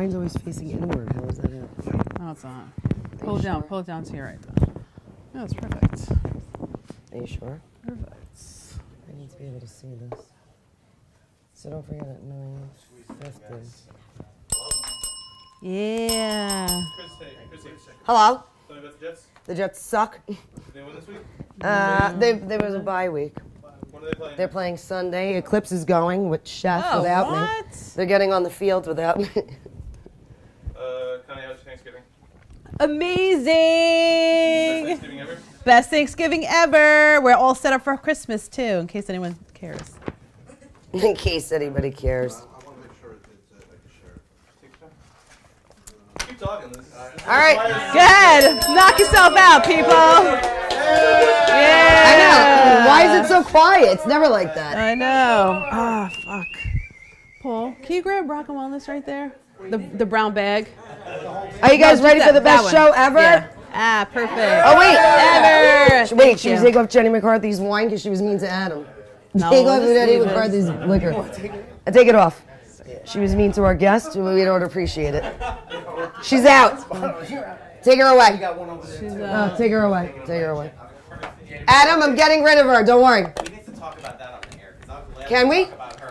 mine's always facing inward. How is that it? No, it's not. Pull it down to your right though. No, it's perfect. Are you sure? Perfect. I need to be able to see this. So don't forget at 9:50. Yeah. Hello? Tell me about the Jets. The Jets suck. Did they win this week? There was a bye week. When are they playing? They're playing Sunday. Eclipse is going with Chef without me. What? They're getting on the field without me. Connie, how's your Thanksgiving? Amazing. Best Thanksgiving ever? Best Thanksgiving ever. We're all set up for Christmas too, in case anyone cares. In case anybody cares. I want to make sure it's I can share it. Take your time. Keep talking. This is All right. Good. Knock yourself out, people. Yeah. I know. Why is it so quiet? It's never like that. I know. Ah, fuck. Paul, can you grab Rock and Wellness right there? The brown bag. Are you guys ready for the best show ever? Yeah. Ah, perfect. Oh, wait. Ever. Wait, should we take off Jenny McCarthy's wine because she was mean to Adam? No, Take off just Jenny leave it. McCarthy's liquor. Take it off. She was mean to our guest. We don't appreciate it. She's out. Take her away. Take her away. Take her away. Adam, I'm getting rid of her. Don't worry. We need to talk about that on the air. Can we?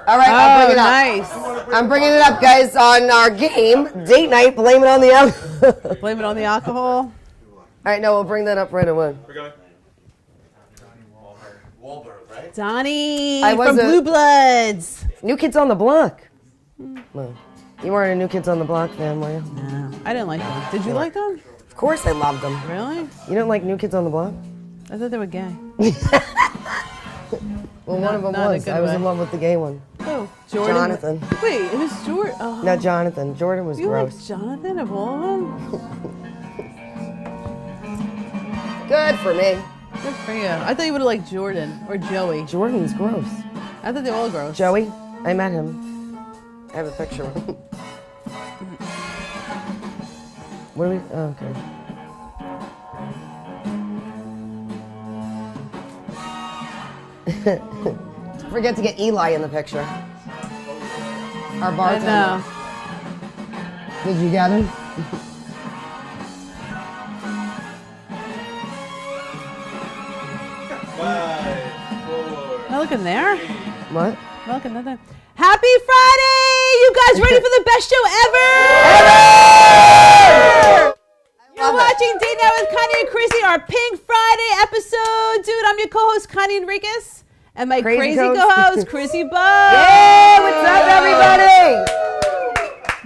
All right, I'll bring it up. Nice. I'm bringing it up, guys, on our game, date night, blame it on the alcohol. Blame it on the alcohol. All right, no, we'll bring that up right away. We're going. Wahlberg, right? Donnie I was from a- Blue Bloods. New Kids on the Block. No. You weren't a New Kids on the Block fan, were you? No, I didn't like them. Did you like them? Of course I loved them. Really? You didn't like New Kids on the Block? I thought they were gay. Well, one of them not a was. good I was way. in love with the gay one. Oh, Jordan. Jonathan. Wait, it was Jordan. Oh, No, Jonathan. Jordan was you gross. like Jonathan of all of them? Good for me. Good for you. I thought you would have liked Jordan or Joey. Jordan's gross. I thought they were all gross. Joey, I met him. I have a picture of him. What are we? Oh, okay. Forget to get Eli in the picture. Our I bartender. know. Did you get him? 5, 4. Am I looking there? What? Am I looking at that? Happy Friday! You guys ready for the best show ever? You're watching Date Night with Connie and Chrissy, our Pink Friday episode. Dude, I'm your co-host, Connie Enriquez, and my crazy co-host, Chrissy Bo. Hey, what's up, everybody?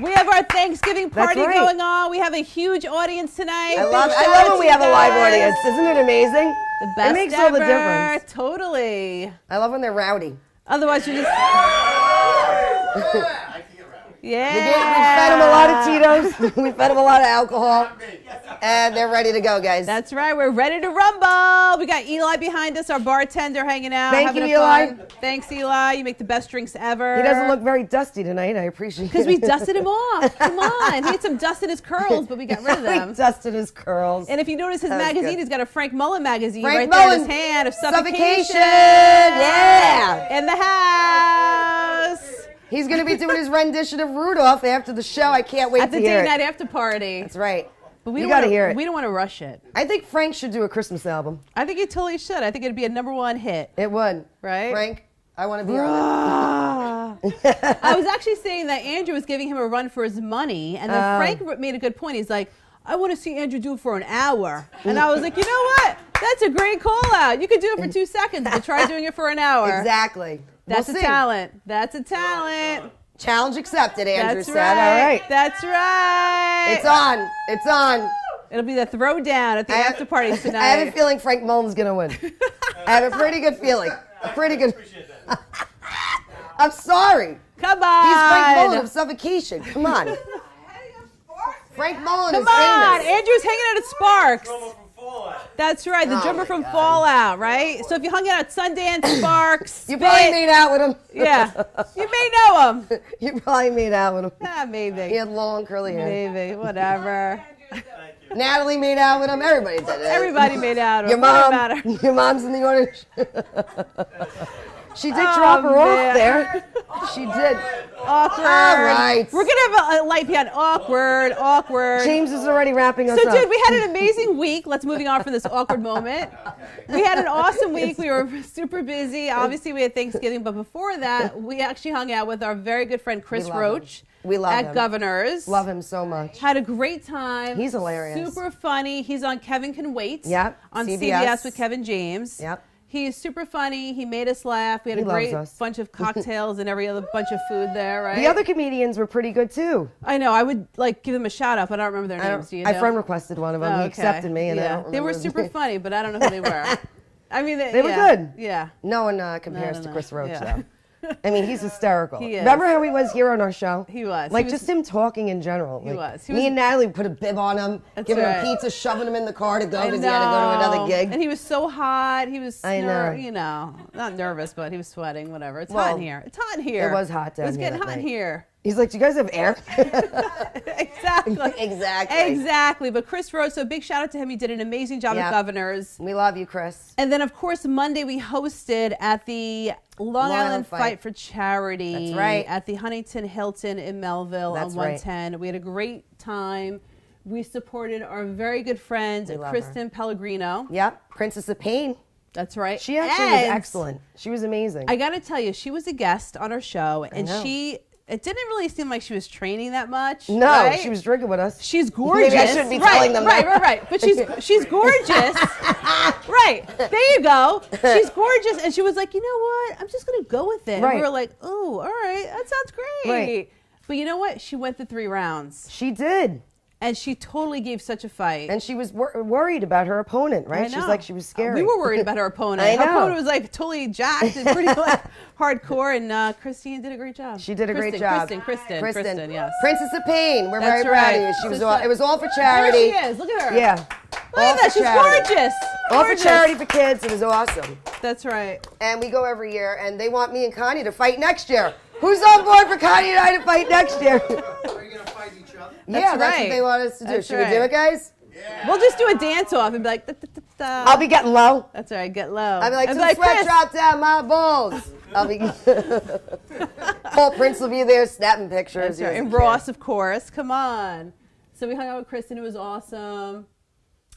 We have our Thanksgiving party right. going on. We have a huge audience tonight. I Big love shout out when to we you have a live guys. audience. Isn't it amazing? The best It makes ever. all the difference. Totally. I love when they're rowdy. Otherwise, you just... Yeah. We fed them a lot of Tito's. We fed them a lot of alcohol. And they're ready to go, guys. That's right. We're ready to rumble. We got Eli behind us, our bartender, hanging out. Thank having you, a Eli. fun. Thanks, Eli. You make the best drinks ever. He doesn't look very dusty tonight. I appreciate it. Because we dusted him off. Come on. He had some dust in his curls, but we got rid of them. We dusted his curls. And if you notice his That was magazine, good. he's got a Frank Mullen magazine Frank right there in Mullen. his hand of Suffocation. Yeah. In the house. He's going to be doing his rendition of Rudolph after the show. I can't wait At to the hear date it. night after party. That's right. But we You don't got to wanna- hear it. We don't want to rush it. I think Frank should do a Christmas album. I think he totally should. I think it'd be a #1 hit. It would. Right? Frank, I want to be on it. I was actually saying that Andrew was giving him a run for his money, and then Frank made a good point. He's like, I want to see Andrew do it for an hour. And I was like, you know what? That's a great call out. You could do it for 2 seconds, but try doing it for an hour. Exactly. That's We'll a see. talent. That's a talent. Challenge accepted, Andrew That's said. right. All right. That's right. It's on. It's on. It'll be the throwdown at the after party tonight. I have a feeling Frank Mullen's going to win. I have a pretty good feeling. A pretty good. I'm sorry. Come on. He's Frank Mullen of Suffocation. Come on. Frank Mullen Come is on. famous. Andrew's hanging out at Sparks. From Fallout. That's right. The Oh drummer my from God. Fallout, right? So if you hung out at Sundance, Sparks, You probably Spit, made out with him. yeah, you may know him. You probably made out with him. Ah, maybe. He had long curly hair. Maybe, whatever. Natalie made out with him. Everybody did it. Everybody made out of Your him. What mom. matter? Your mom's in the audience. She did drop her off man. there. She did. Awkward. All right. We're going to have a light piano. Awkward. James is already wrapping us So, up. dude, we had an amazing week. Let's moving on from this awkward moment. We had an awesome week. We were super busy. Obviously, we had Thanksgiving, but before that, we actually hung out with our very good friend Chris Roach. We love at him. Governor's. Love him so much. Had a great time. He's hilarious. Super funny. He's on Kevin Can Wait. Yep. On CBS. CBS with Kevin James. Yep. He's super funny. He made us laugh. We had He a loves great us. bunch of cocktails and every other bunch of food there, right? The other comedians were pretty good too. I know. I would like give them a shout out, but I don't remember their names. Do you know? I friend requested one of them. Oh, He okay. accepted me, and I don't They were remember his super name. funny, but I don't know who they were. I mean, They were yeah, good. Yeah. No one compares No, to no. Chris Roach, Yeah. though. I mean, he's hysterical. He is. Remember how he was here on our show? He was. Like, He was- just him talking in general. He Like, was. He me was- and Natalie put a bib on him, That's giving right. him pizza, shoving him in the car to go I because he had to go to another know. gig. And he was so hot. He was, I know. you know, not nervous, but he was sweating, whatever. It's Well, hot in here. It's hot in here. it was hot down It was here getting that hot in night. here. He's like, do you guys have air? Exactly. Exactly. Exactly. But Chris Roach, so big shout out to him. He did an amazing job Yeah. at Governor's. We love you, Chris. And then, of course, Monday we hosted at the Long Island Fight Fight for Charity. That's right. At the Huntington Hilton in Melville That's on 110. We had a great time. We supported our very good friend, We love Kristen Pellegrino. Yep, Princess of Pain. That's right. She actually was And excellent. She was amazing. I got to tell you, she was a guest on our show, and know. it didn't really seem like she was training that much. no, right? she was drinking with us. She's gorgeous. Maybe I shouldn't be right, telling them right, that. Right. But she's gorgeous. Right. There you go. She's gorgeous. And she was like, you know what? I'm just going to go with it. And Right. we were like, oh, all right. That sounds great. Right. But you know what? She went the 3 rounds. She did. And she totally gave such a fight. And she was worried about her opponent, right? I She's know. like, she was scary. We were worried about her opponent. I Her know. opponent was like totally jacked and pretty like hardcore. And Christine did a great job. She did a great job. Kristen, yes. Princess of Pain. We're That's very proud right. of you. She was So- all, it was all for charity. There she is. Look at her. Yeah. Look at that. She's gorgeous. All for Gorgeous. charity for kids. It was awesome. That's right. And we go every year, and they want me and Connie to fight next year. Who's on board for Connie and I to fight next year? Are you gonna fight each other? Yeah, that's right. what they want us to do. That's Should we right. do it, guys? We'll just do a dance off and be like, da, da, da, da. I'll be getting low. That's all right, get low. I'll be like, And "Till the sweat Chris, drop down my balls." I'll be. Paul Prince will be there snapping pictures. That's right. And Ross, of course. Come on. So we hung out with Kristen. It was awesome.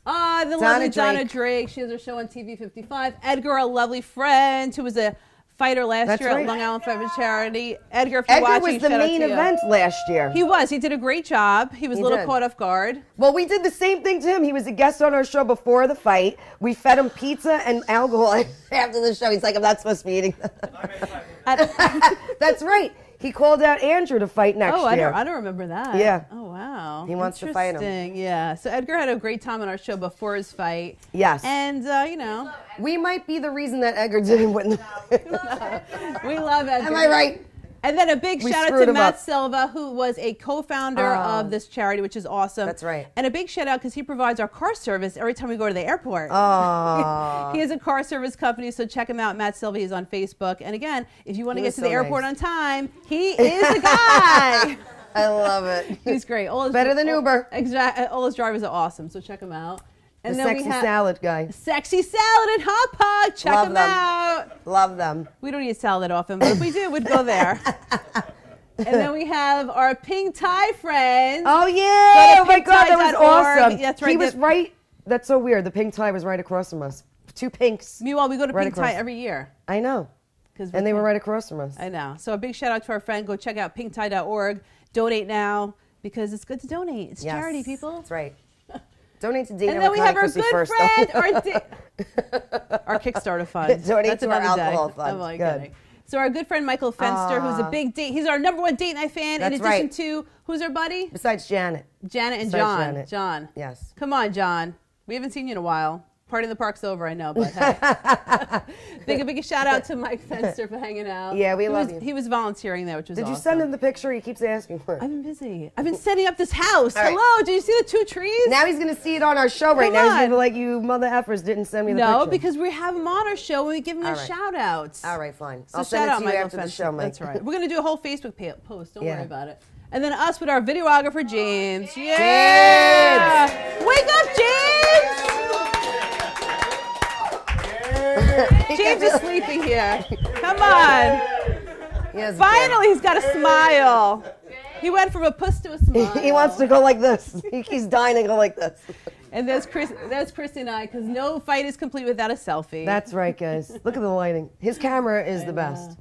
Ah, the lovely Donna Drake. She has her show on TV 55. Edgar, a lovely friend who was a fighter last That's year right. at Long Island Fight for Charity. Edgar, if you're Edgar watching, was the shout out main to you. event last year. He was. He did a great job. He was He a little did. caught off guard. Well, we did the same thing to him. He was a guest on our show before the fight. We fed him pizza and alcohol after the show. He's like, I'm not supposed to be eating that. That's right. He called out Andrew to fight next Oh, year. I don't remember that. Yeah. Oh, wow. He wants to fight him. Interesting. Yeah. So Edgar had a great time on our show before his fight. Yes. And, you know, We might be the reason that Edgar didn't win. we love Edgar. Am I right? And then a big We shout out screwed to him Matt up. Silva, who was a co-founder of this charity, which is awesome. That's right. And a big shout out because he provides our car service every time we go to the airport. Oh. He has a car service company, so check him out. Matt Silva is on Facebook. And again, if you want to He get was to the so airport nice. on time, he is the guy. I love it. He's great. All his, Better than Uber. Exactly. All his drivers are awesome, so check him out. And The then sexy we have salad guy. Sexy Salad and Hot Pot. Check Love him them. out. Love them. We don't eat salad often, but if we did, we'd go there. And then we have our pink tie friends. Oh, yeah. Go Oh, to my God. That was pinktie.org. awesome. That's right. He was right. That's so weird. The pink tie was right across from us. 2 pinks. Meanwhile, we go to Right Pink across. Tie every year. I know. 'Cause And they were right across from us. I know. So a big shout out to our friend. Go check out pinktie.org. Donate now because it's good to donate. It's Yes. charity, people. That's right. Donate to Dana And then we have our Chrissy good first, friend, though. our Kickstarter fund. Donate That's to our another day. alcohol fund. I'm only Good. kidding. So our good friend Michael Fenster, who's a big date. He's our #1 date night fan. That's in addition right. to who's our buddy? Besides Janet. Janet and Besides John. Janet. John. Yes. Come on, John. We haven't seen you in a while. Party in the Park's over, I know, but hey. big shout out to Mike Fenster for hanging out. Yeah, we love you. He was volunteering there, which was Did awesome. you send him the picture? He keeps asking for it. I've been busy. I've been setting up this house. All right. Hello, did you see the 2 trees? Now he's going to see it on our show right Come now. He's going to on. be like, you mother effers didn't send me the No, picture. because we have him on our show and we give him All a right. shout out. All right, fine. So I'll shout send it out to you Michael after the Fenster. show, Mike. That's right. We're going to do a whole Facebook post. Don't Yeah. worry about it. And then us with our videographer, James. Yeah. Wake up, James. James is sleeping here. Come on. He doesn't care. Finally, he's got a smile. He went from a puss to a smile. He wants to go like this. He's dying to go like this. And there's Chrissy and I, because no fight is complete without a selfie. That's right, guys. Look at the lighting. His camera is the best.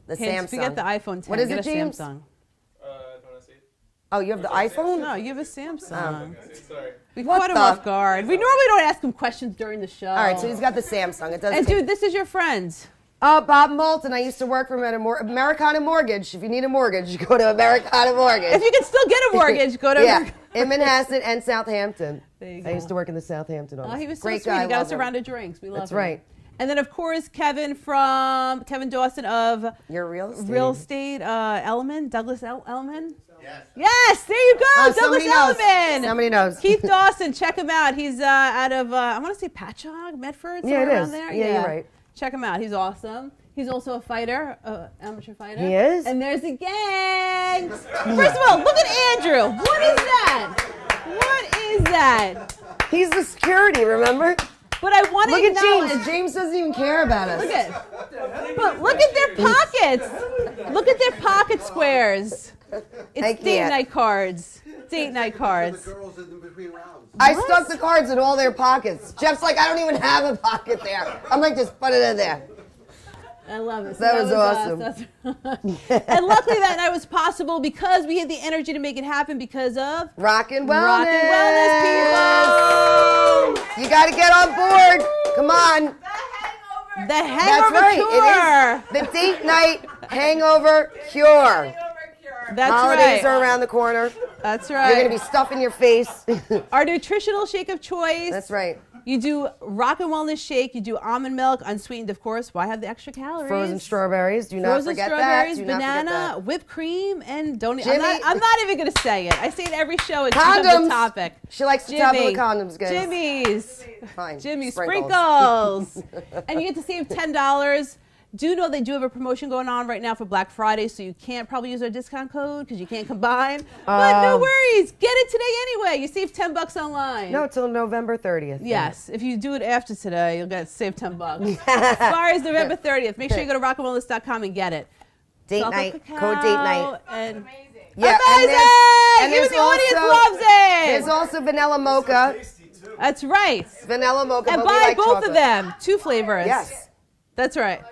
The Can't Samsung. forget the iPhone 10. What is Get it, a James? Samsung. Do you want to see it? Oh, you have the iPhone? No, you have a Samsung. Okay, sorry. We What caught him the- off guard. We normally don't ask him questions during the show. All right, so he's got the Samsung. It doesn't And take- dude, this is your friend. Bob Moulton. I used to work for him at Americana Mortgage. If you need a mortgage, go to Americana Mortgage. If you can still get a mortgage, go to Yeah, in Manhasset and Southampton. There you I go. used to work in the Southampton office. Oh, he was so Great sweet. guy. He got love us a him. round of drinks. We love That's him. right. And then, of course, Kevin Dawson of Your real estate. Real Estate Elman, Douglas Elman. Yes. Yes, there you go, Douglas somebody knows. Elman. Somebody knows. Keith Dawson, check him out. He's out of, I want to say Patchogue, Medford, somewhere Yeah, it around is. there. Yeah, you're right. Check him out. He's awesome. He's also a fighter, amateur fighter. He is? And there's the gang. First of all, look at Andrew. What is that? What is that? He's the security, remember? But I want to Look at acknowledge. James. James doesn't even care about us. Look at, but look at their pockets. Look at their pocket squares. It's I date can't. night cards. Date night cards. Girls in between rounds. I stuck the cards in all their pockets. Jeff's like, I don't even have a pocket there. I'm like, just put it in there. I love it. So That was us. awesome. And luckily that night was possible because we had the energy to make it happen because of Rock and wellness. Rock and Wellness people. You got to get on board. Come on. The That's hangover right. cure. It is the date night hangover cure. That's Holidays right. are around the corner. That's You're going right. to be stuffing your face. Our nutritional shake of choice. That's right. You do Rock and Wellness shake. You do almond milk, unsweetened, of course. Why have the extra calories? Frozen strawberries. Do not Frozen forget strawberries, that. Do not banana, forget that. whipped cream, and don't. Jimmy- I'm not even going to say it. I say it every show. It's becomes Condoms. a topic. She likes the top of the condoms, guys. Jimmy's. Fine. Jimmy Sprinkles. Sprinkles. And you get to save $10. Do know they do have a promotion going on right now for Black Friday, so you can't probably use our discount code because you can't combine. But no worries. Get it today anyway. You save $10 online. No, till November 30th. Yes, if you do it after today, you'll get save $10. Expires November 30th. Make sure you go to rockandwellness.com and get it. Date Chocolate night. cacao Code date night. And Yeah, amazing! and Even there's the audience also- loves There's it. also vanilla mocha. That's right. Vanilla mocha. And but we buy like both chocolate. of them. 2 flavors. Yes. That's right.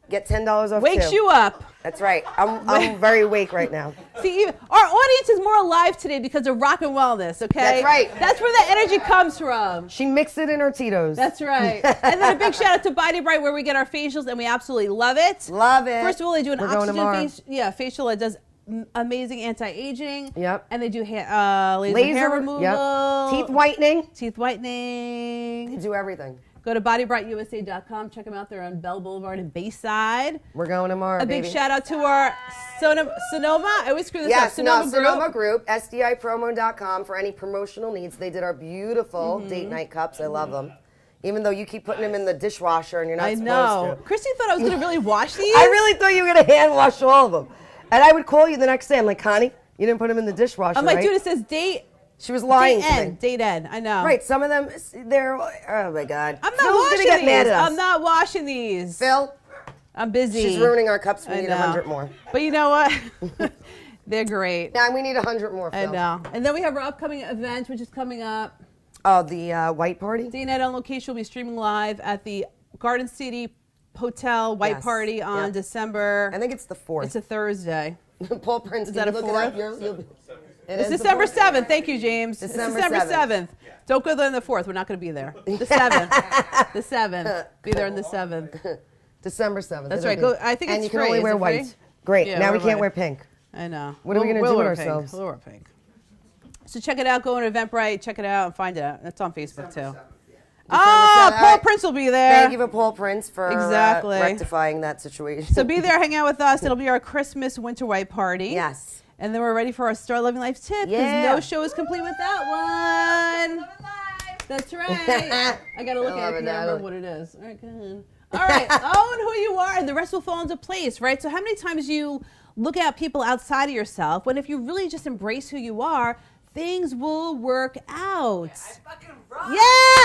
Get $10 off Wakes too. you up. That's right. I'm very awake right now. See, even, our audience is more alive today because of Rock and Wellness, okay? That's right. That's where the energy comes from. She mixed it in her Tito's. That's right. And then a big shout out to Body Bright where we get our facials and we absolutely love it. Love it. First of all, they do an We're going tomorrow. oxygen facial that does amazing anti-aging. Yep. And they do laser hair removal. Yep. Teeth whitening. Teeth whitening. Do everything. Go to bodybrightusa.com. Check them out. They're on Bell Boulevard in Bayside. We're going tomorrow, A big baby. shout out to our Sonoma. I always screw this Yes, up. Sonoma Group, SDIpromo.com for any promotional needs. They did our beautiful Mm-hmm. date night cups. I love them. Even though you keep putting them in the dishwasher and you're not I supposed know. to. Christy thought I was going to really wash these. I really thought you were going to hand wash all of them. And I would call you the next day. I'm like, Connie, you didn't put them in the dishwasher, I'm like, right? dude, it says date She was lying to me. end. Date end. I know. Right, some of them, they're, oh my God. I'm not Phil's washing gonna get these. mad at us. I'm not washing these. Phil, I'm busy. she's ruining our cups. We I need know. 100 more. But you know what? They're great. Now we need 100 more, Phil. I know. And then we have our upcoming event, which is coming up. Oh, the white party? Day Night on Location will be streaming live at the Garden City Hotel White Yes. Party on Yep. December. I think it's the 4th. It's a Thursday. Paul Prince, Is can that you a look it 4th? up? You'll- it It's is the December 4th. 7th. Thank you, James. December it's December 7th. 7th. Don't go there on the 4th. We're not going to be there. The 7th. The 7th. Be there on the 7th. December 7th. That's it'll right. be. Go, I think and it's you can free. only Is wear it free? white. Great. Yeah, now we we're can't white. wear pink. I know. What are we gonna We'll do with wear pink. ourselves? We'll wear pink. So check it out. Go on Eventbrite. Check it out and find it. It's on Facebook too. Oh, 7th. Paul Prince will be there. Thank you for Paul Prince for Exactly. rectifying that situation. So be there, hang out with us. It'll be our Christmas winter white party. Yes. And then we're ready for our Start Living Life tip because Yeah. no show is complete without one. That's right. I gotta look I at love it it, and remember Natalie. what it is. All right, go ahead. All right, own who you are, and the rest will fall into place, right? So how many times you look at people outside of yourself when if you really just embrace who you are, things will work out. Yeah. Yeah!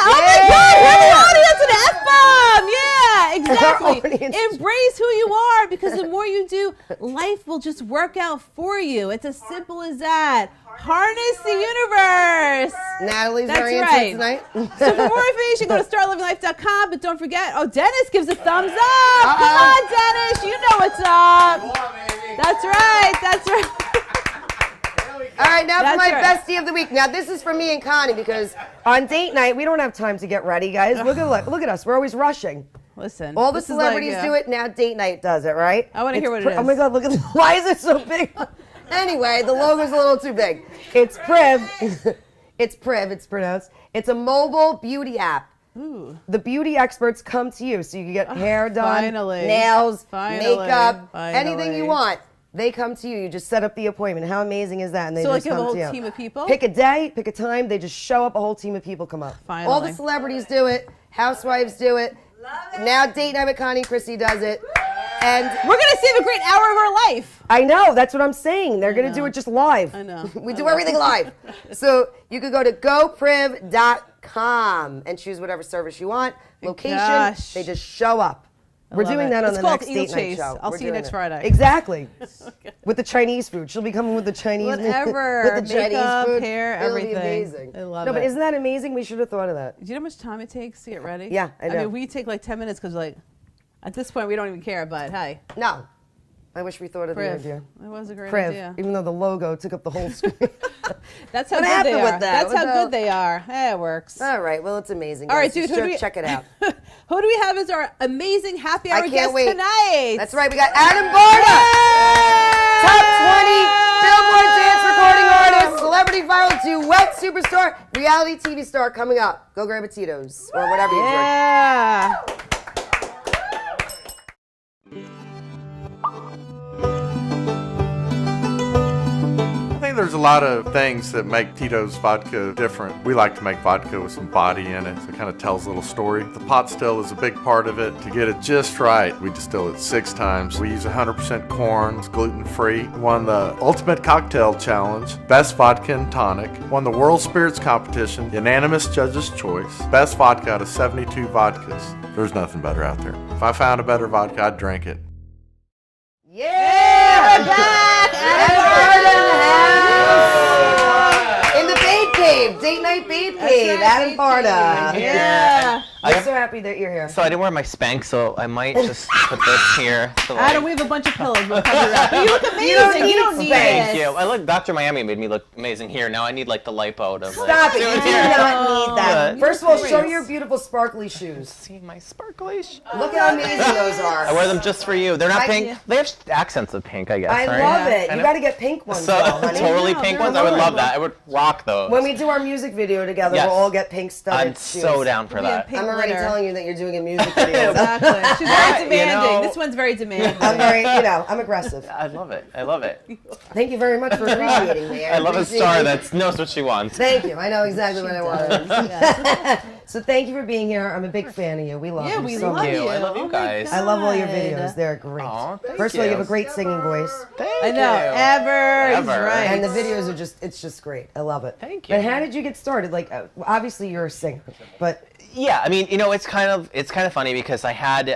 Oh my God! We have an audience with an F-bomb! Yeah, exactly. Audience. Embrace who you are, because the more you do, life will just work out for you. It's as simple as that. Harness the universe. Natalie's That's our answer right. tonight. So for more information, go to starlivinglife.com. But don't forget, Dennis gives a thumbs up. Come on, Dennis. You know what's up. That's right. That's right. All right, now for That's my right. bestie of the week. Now this is for me and Connie because on date night we don't have time to get ready, guys. Look at us. We're always rushing. Listen. All the this is like, celebrities do it. Now date night does it, right? I wanna hear what it Oh my is. God! Look at why is it so big? Anyway, the logo's a little too big. It's Priv. It's Priv. It's pronounced. It's a mobile beauty app. Ooh. The beauty experts come to you, so you can get hair done, finally. nails, Finally. makeup, Finally. anything you want. They come to you. You just set up the appointment. How amazing is that? And they So like just you have a come whole to you. team of people? Pick a day, pick a time. They just show up. A whole team of people come up. Finally. All the celebrities do it. Housewives do it. Now Date Night with Connie and Chrissy does it. And We're going to save a great hour of our life. I know, that's what I'm saying. They're going to do it just live. I know. We do everything live. So you could go to gopriv.com and choose whatever service you want. Location, Gosh. they just show up. We're love doing it. that on It's the called next Eagle Date Night Chase. show. I'll We're see you doing next it. Friday. Exactly. With the Chinese food. She'll be coming with the Chinese Whatever. with the Chinese Makeup, food. hair, It'll everything. be amazing. I love No, but it. isn't that amazing? We should have thought of that. Do you know how much time it takes to get ready? Yeah, I know. mean, we take like 10 minutes because like, at this point, we don't even care, but hey. No. I wish we thought of the Priv. idea. It was a great Priv, idea. even though the logo took up the whole screen. That's how What good happened they with are. that? That's What how the- good they are. It works. All right, well, it's amazing. All right, guys. dude, who do we check it out. Who do we have as our amazing happy hour I can't guest wait. tonight? That's right, we got Adam Barta, top 20 Billboard dance recording artist, celebrity viral duet superstar, reality TV star coming up. Go grab a Tito's or whatever you drink. Yeah. I think there's a lot of things that make Tito's vodka different. We like to make vodka with some body in it. So it kind of tells a little story. The pot still is a big part of it. To get it just right, we distill it 6 times. We use 100% corn. It's gluten-free. Won the Ultimate Cocktail Challenge. Best vodka and tonic. Won the World Spirits Competition. Unanimous judge's choice. Best vodka out of 72 vodkas. There's nothing better out there. If I found a better vodka, I'd drink it. Yeah! We're back! Adam Barta in the house! In the Babe Cave, Date Night Babe Cave, Adam Barta. Yeah. I'm so happy that you're here. So I didn't wear my Spanx, so I might just put this here. So like, Adam, we have a bunch of pillows. We'll cover it up. But you look amazing. You don't need thank it. you. I look. Dr. Miami made me look amazing here. Now I need like the lipo to like, Stop it, do you it do here. not need that. But- First of all, show your beautiful sparkly shoes. See my sparklish. Look how amazing those are. I wear them just for you. They're not I- pink. They have accents of pink, I guess. I right? love it. I You know. got to get pink ones, So though, honey. totally No, pink they're ones. I would love adorable. that. I would rock those. When we do our music video together, Yes. we'll all get pink studded I'm shoes. so down for We have that. pink I'm already glitter. telling you that you're doing a music video. Exactly. She's very You demanding. know- This one's very demanding. I'm very, I'm aggressive. I love it. I love it. Thank you very much for appreciating me. I love a appreciate star it. that knows what she wants. Thank you. I know exactly what I wanted. Yes. So thank you for being here. I'm a big fan of you. We love Yeah, you we so love much. you. I love you Oh my guys. I love all your God. videos. They're great. Aw, thank First of all, you have a you. great singing voice. Thank I know. you. Ever. He's Ever. right. And the videos are it's just great. I love it. Thank you. But how did you get started? Like, obviously you're a singer, but Yeah, I mean, it's kind of funny because I had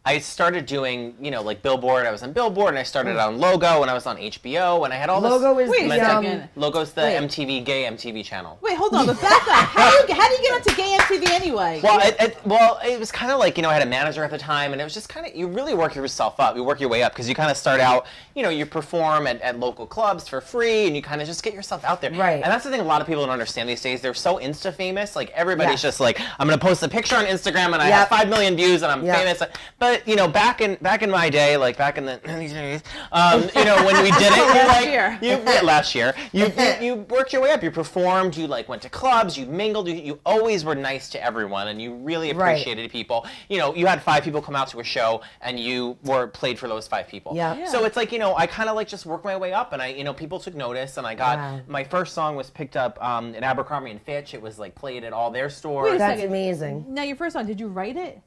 I started doing, like Billboard. I was on Billboard, and I started on Logo, and I was on HBO, and I had all this. Logo is Wait a the second. Logo's the Wait. MTV gay MTV channel. Wait, hold on. But back up. How do you get onto gay MTV anyway? Well, it was kind of like, I had a manager at the time, and it was just kind of, you really work yourself up. You work your way up, because you kind of start out, you perform at local clubs for free, and you kind of just get yourself out there. Right. And that's the thing a lot of people don't understand these days. They're so Insta-famous. Like, everybody's Yes. just like, I'm going to post a picture on Instagram, and I Yep. have 5 million views, and I'm Yep. famous. But, back in my day, like back in the these days, when we did it, last year, you worked your way up. You performed. You went to clubs. You mingled. You always were nice to everyone, and you really Right. appreciated people. You had 5 people come out to a show, and you were played for those 5 people. Yeah. So it's like, I kind of just worked my way up, and people took notice, and I got Wow. my first song was picked up at Abercrombie and Fitch. It was played at all their stores. Wait a that's second. amazing. Now, your first song, did you write it?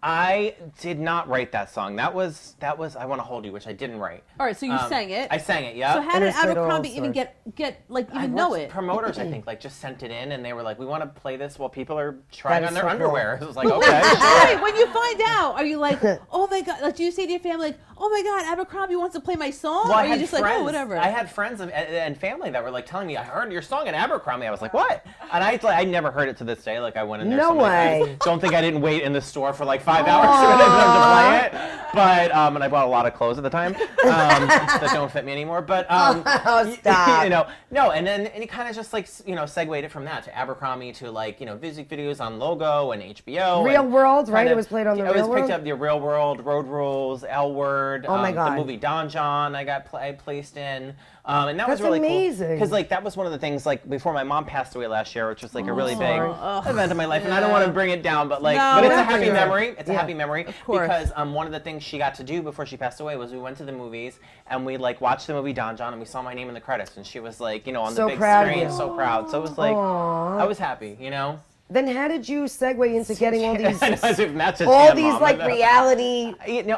I did not write that song. That was I Want to Hold You, which I didn't write. All right, so you sang it. I sang it, yeah. So how And did it's like Abercrombie all even sorts. even know it? Promoters, I think, like just sent it in, and they were like, "We want to play this while people are trying That on is their so cool. underwear." It was like, okay, sure. Right, when you find out, are you like, oh my god? Like, do you say to your family, like, oh my god, Abercrombie wants to play my song? Well, or I are you had just friends, like, oh, whatever? I had friends and family that were like telling me, "I heard your song at Abercrombie." I was like, "What?" And I never heard it to this day. Like I went in there. No so many way. times. Don't think I didn't wait in the store for like 5 hours for them to play it. But and I bought a lot of clothes at the time that don't fit me anymore. But Stop. you know, no, and he kind of just like segued it from that to Abercrombie to like music videos on Logo and HBO. Real and World, right? kind It of- was played on the It Real was picked World? up the Real World, Road Rules, L Word. Oh my God. The movie Don John I got placed in. And that was That's really amazing. cool because like that was one of the things like before my mom passed away last year, which was like a really big sorry. event in my life, and I don't want to bring it down, but like, No, but it's a don't happy bring it down. memory. It's a Yeah. happy memory course. because one of the things she got to do before she passed away was we went to the movies and we like watched the movie Don John and we saw my name in the credits and she was like on So the big proud of screen, you. so proud. So it was like Aw. I was happy, Then how did you segue into getting all these That's just all Tan these Mom, like I know. reality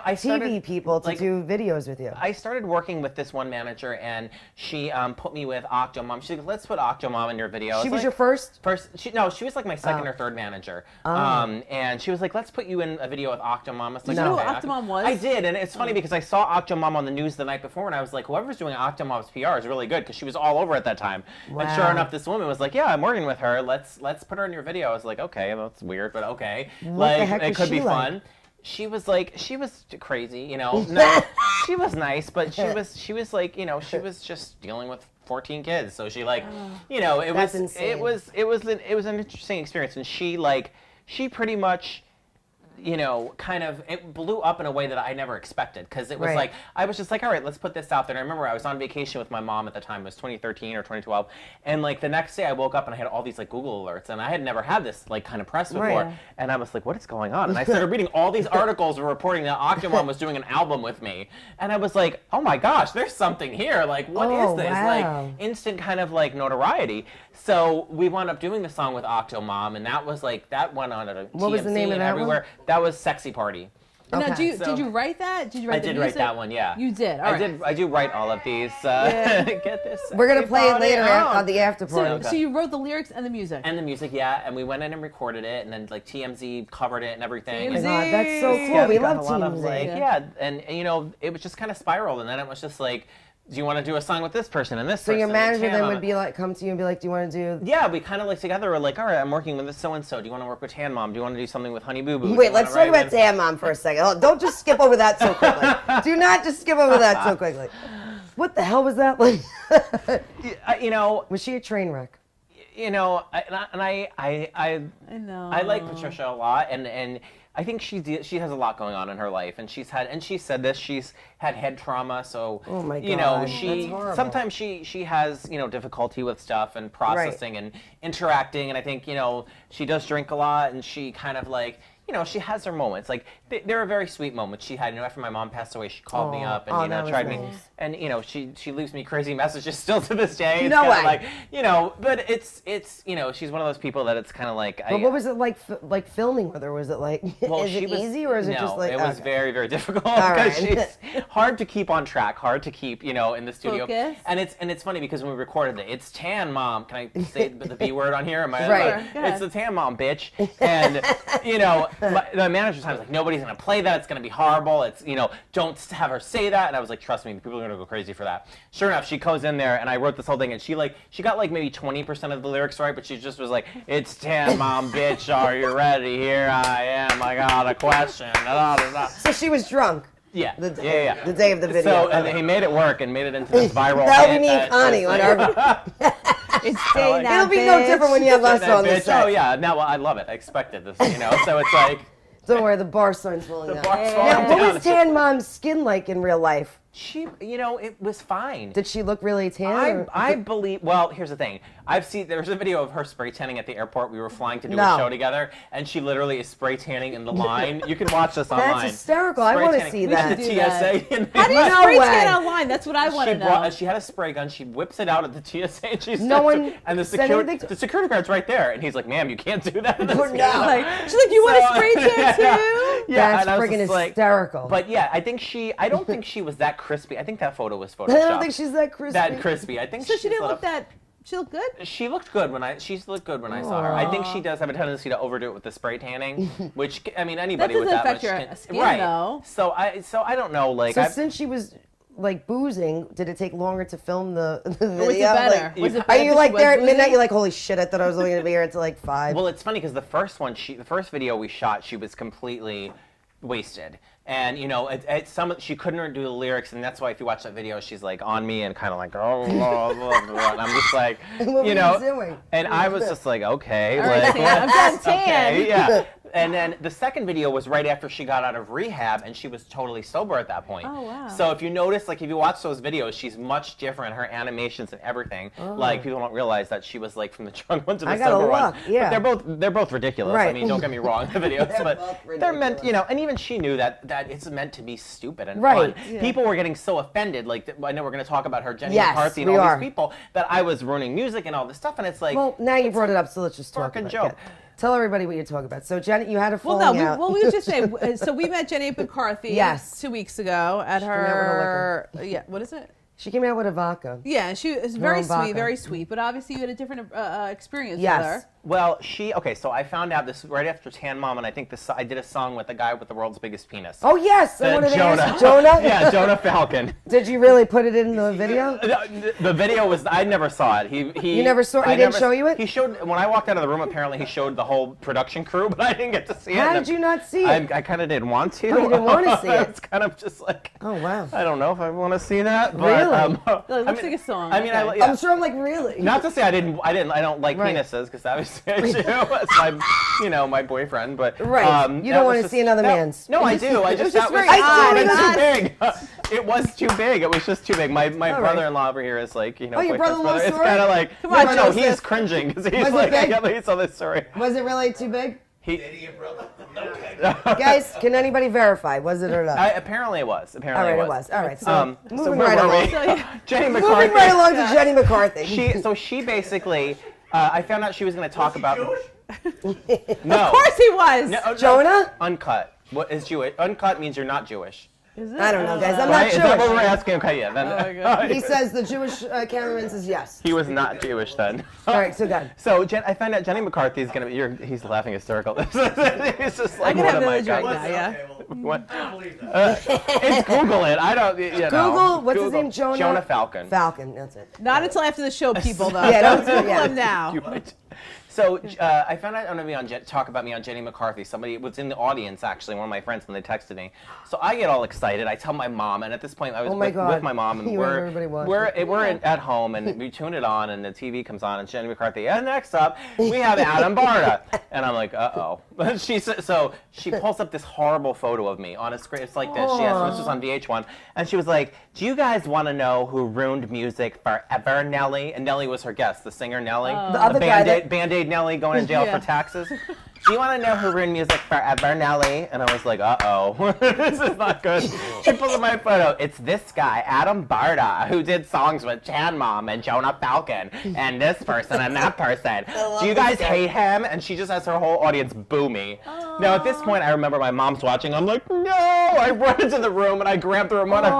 I started, TV people to like, do videos with you? I started working with this one manager, and she put me with Octomom. She's like, "Let's put Octomom in your video." She It's was like- your first? she was like my second or third manager. And she was like, "Let's put you in a video with Octomom." I was like, Did you know "Okay, who Octomom was? I did, and it's funny because I saw Octomom on the news the night before, and I was like, "Whoever's doing Octomom's PR is really good," because she was all over at that time. And sure Wow. enough, this woman was like, "Yeah, I'm working with her. Let's put her in your video." I was like, "Okay, that's weird, but okay." What the heck it was could she be like? fun. She was crazy, No, she was nice, but she was like, she was just dealing with 14 kids. So she like, That's insane. it was an interesting experience, and she pretty much it blew up in a way that I never expected because it was Right. like I was just like, all right, let's put this out there. And I remember I was on vacation with my mom at the time. It was 2013 or 2012, and like the next day I woke up and I had all these like Google alerts, and I had never had this like kind of press before. Right. And I was like, what is going on? And I started reading all these articles reporting that Octomom was doing an album with me, and I was like, oh my gosh, there's something here. Like, what is Oh, this? wow. Like instant kind of like notoriety. So we wound up doing the song with Octomom, and that was like that went on at a What was the name TMZ of and that one? everywhere. That was Sexy Party. Now, Okay. did you write that? Did you write I the did write music? that one, yeah. You did. All right. I do write all of these. Get this. We're gonna sexy play it party later on. on the after party. So you wrote the lyrics and the music. And the music, yeah, and we went in and recorded it, and then like TMZ covered it and everything. TMZ. And God, that's so cool. yeah, We got love a lot of, TMZ. like, Yeah. and it was just kind of spiraled, and then it was just like, do you want to do a song with this person and this So person? your and manager Tam then on would it? be like, come to you and be like, do you want to do? Yeah, we kind of like together were like, all right, I'm working with this so and so. Do you want to work with Tan Mom? Do you want to do something with Honey Boo Boo? Wait, let's talk about Tam Mom for a second. Oh, don't just skip over that so quickly. Do not just skip over that so quickly. What the hell was that like? Was she a train wreck? I know. I like Patricia a lot, and I think she has a lot going on in her life, and she said this, she's had head trauma, so Oh my God, she that's horrible. sometimes she has difficulty with stuff and processing and interacting, and I think she does drink a lot, and she kind of like she has her moments. Like there are very sweet moments she had. After my mom passed away, she called me up and that was tried nice. me, and she leaves me crazy messages still to this day. It's No kinda way. like but it's she's one of those people that it's kind of like. But what was it like filming with her? Was it like, is it easy or is it just like? it was okay. very, very difficult All because right. she's hard to keep on track, hard to keep, in the studio. Focus. And it's funny because when we recorded it, it's Tan Mom. Can I say the B word on here? Am I Right. allowed? Sure, go ahead. It's the Tan Mom, bitch. And the manager's like, nobody's gonna play that. It's gonna be horrible. It's don't have her say that. And I was like, trust me, people are gonna go crazy for that. Sure enough, she goes in there and I wrote this whole thing, and she got like maybe 20% of the lyrics right, but she just was like, it's Tan Mom, bitch. Are you ready? Here I am. I got a question. Da, da, da. So she was drunk. Yeah. The The day of the video. So and he made it work and made it into this viral. That'll be hit me and that Connie just on like- our. It's staying that It'll be no bitch. different when you have us that on the bitch. set. Oh yeah. Now I love it. I expected this. So it's like Don't worry, the bar sign's falling down. bar's falling Now, what down. was Tan Mom's skin like in real life? It was fine. Did she look really tan? I believe. Well, here's the thing. There's a video of her spray tanning at the airport. We were flying to do a show together, and she literally is spray tanning in the line. You can watch this online. That's hysterical. I want to see that. The TSA. How do you spray tan online? That's what I want to know. She had a spray gun. She whips it out at the TSA, and she's and the security guard's right there, and he's like, "Ma'am, you can't do that." She's like, "You want to spray tan too?" Yeah, that's friggin' hysterical. But yeah, I don't think she was that crispy. I think that photo was photoshopped. I don't think she's that crispy. I think so. She didn't look that. She looked good? She looked good when I saw her. I think she does have a tendency to overdo it with the spray tanning, which anybody with that much skin, right? Though. So I don't know. Since she was boozing, did it take longer to film the video? Was it better? Are you there at midnight? You're like, holy shit! I thought I was only gonna be here until 5. Well, it's funny because the first video we shot, she was completely wasted. And she couldn't do the lyrics, and that's why if you watch that video, she's on me and kind of and I'm just like, what were you doing? And I was just like, okay, I'm done tan. Okay, yeah. And then the second video was right after she got out of rehab, and she was totally sober at that point. Oh, wow. So if you notice, if you watch those videos, she's much different. Her animations and everything. People don't realize that she was from the drunk one to the sober one. Yeah. But they're both ridiculous. Right. I mean, don't get me wrong, the videos, but they're meant, and even she knew that it's meant to be stupid and fun. Yeah. People were getting so offended. I know we're going to talk about her, Jenny McCarthy, and all these people, that I was ruining music and all this stuff, and it's like. Well, now you brought it up, so let's just talk about it. Joke. Tell everybody what you're talking about. So, Jenny, you had a falling out. Well, we were just saying. So we met Jenny McCarthy 2 weeks ago at her. Yeah, what is it? She came out with a vodka. Yeah, she is very sweet. But obviously, you had a different experience with her. Well, so I found out this right after Tan Mom, and I think I did a song with the guy with the world's biggest penis. Oh, yes. I wanted to ask Jonah? Yeah, Jonah Falcon. Did you really put it in the video? The video was, I never saw it. You never saw it? He didn't show you it? He showed, when I walked out of the room, apparently he showed the whole production crew, but I didn't get to see it. How did you not see it? I kind of didn't want to. Oh, you didn't want to see it? It's kind of just oh, wow. I don't know if I want to see that. Really? It looks like a song. I mean, I'm sure I'm really. Not to say I don't like penises, because obviously I do. It's my boyfriend, but you don't want to see another man's. No, I do. I just too big. It was too big. It was just too big. My brother-in-law over here is your brother-in-law's It's kind of like come on, no, he's cringing because he's like I can't believe he saw this story. Was it really too big? brother. Guys, can anybody verify? Was it or not? Apparently it was. All right, it was. All right, so moving where right were along. we? Jenny McCarthy. Moving right along to Jenny McCarthy. She basically, I found out she was going to talk about. Jewish? No. Of course he was. No, Jonah? Uncut. What is Jewish? Uncut means you're not Jewish. Is it? I don't know, guys. I'm Right? not Is that what we're Jewish. asking? Okay, yeah. Then, He says the Jewish cameraman says yes. he was not Jewish then. All right, so good. So I found out Jenny McCarthy is going to be. He's laughing hysterical. He's just like, I can what have am I village right going? now, yeah. Okay, well, What? I don't believe that. It's Google it. I don't. Google, what's his name? Jonah Falcon. Falcon, that's it. Not until after the show, people, though. Yeah, don't Google yeah. him now. So I found out I'm going to talk about me on Jenny McCarthy. Somebody was in the audience, actually, one of my friends, when they texted me. So I get all excited. I tell my mom, and at this point I was with my mom, and we're at home, and we tune it on, and the TV comes on, and Jenny McCarthy. And next up, we have Adam Barta, and I'm like, uh-oh. She pulls up this horrible photo of me on a screen. It's like this. This was on VH1, and she was like, "Do you guys want to know who ruined music forever, Nelly?" And Nelly was her guest, the singer Nelly, The other guy Band-Aid Nelly going to jail for taxes. Do you want to know who ruined music forever, Nelly? And I was like, uh-oh, this is not good. She pulls up my photo. It's this guy, Adam Barta, who did songs with Chan Mom and Jonah Falcon and this person and that person. Do you guys hate him? And she just has her whole audience boo me. Now, at this point, I remember my mom's watching. I'm like, no! I run into the room and I grab the remote. I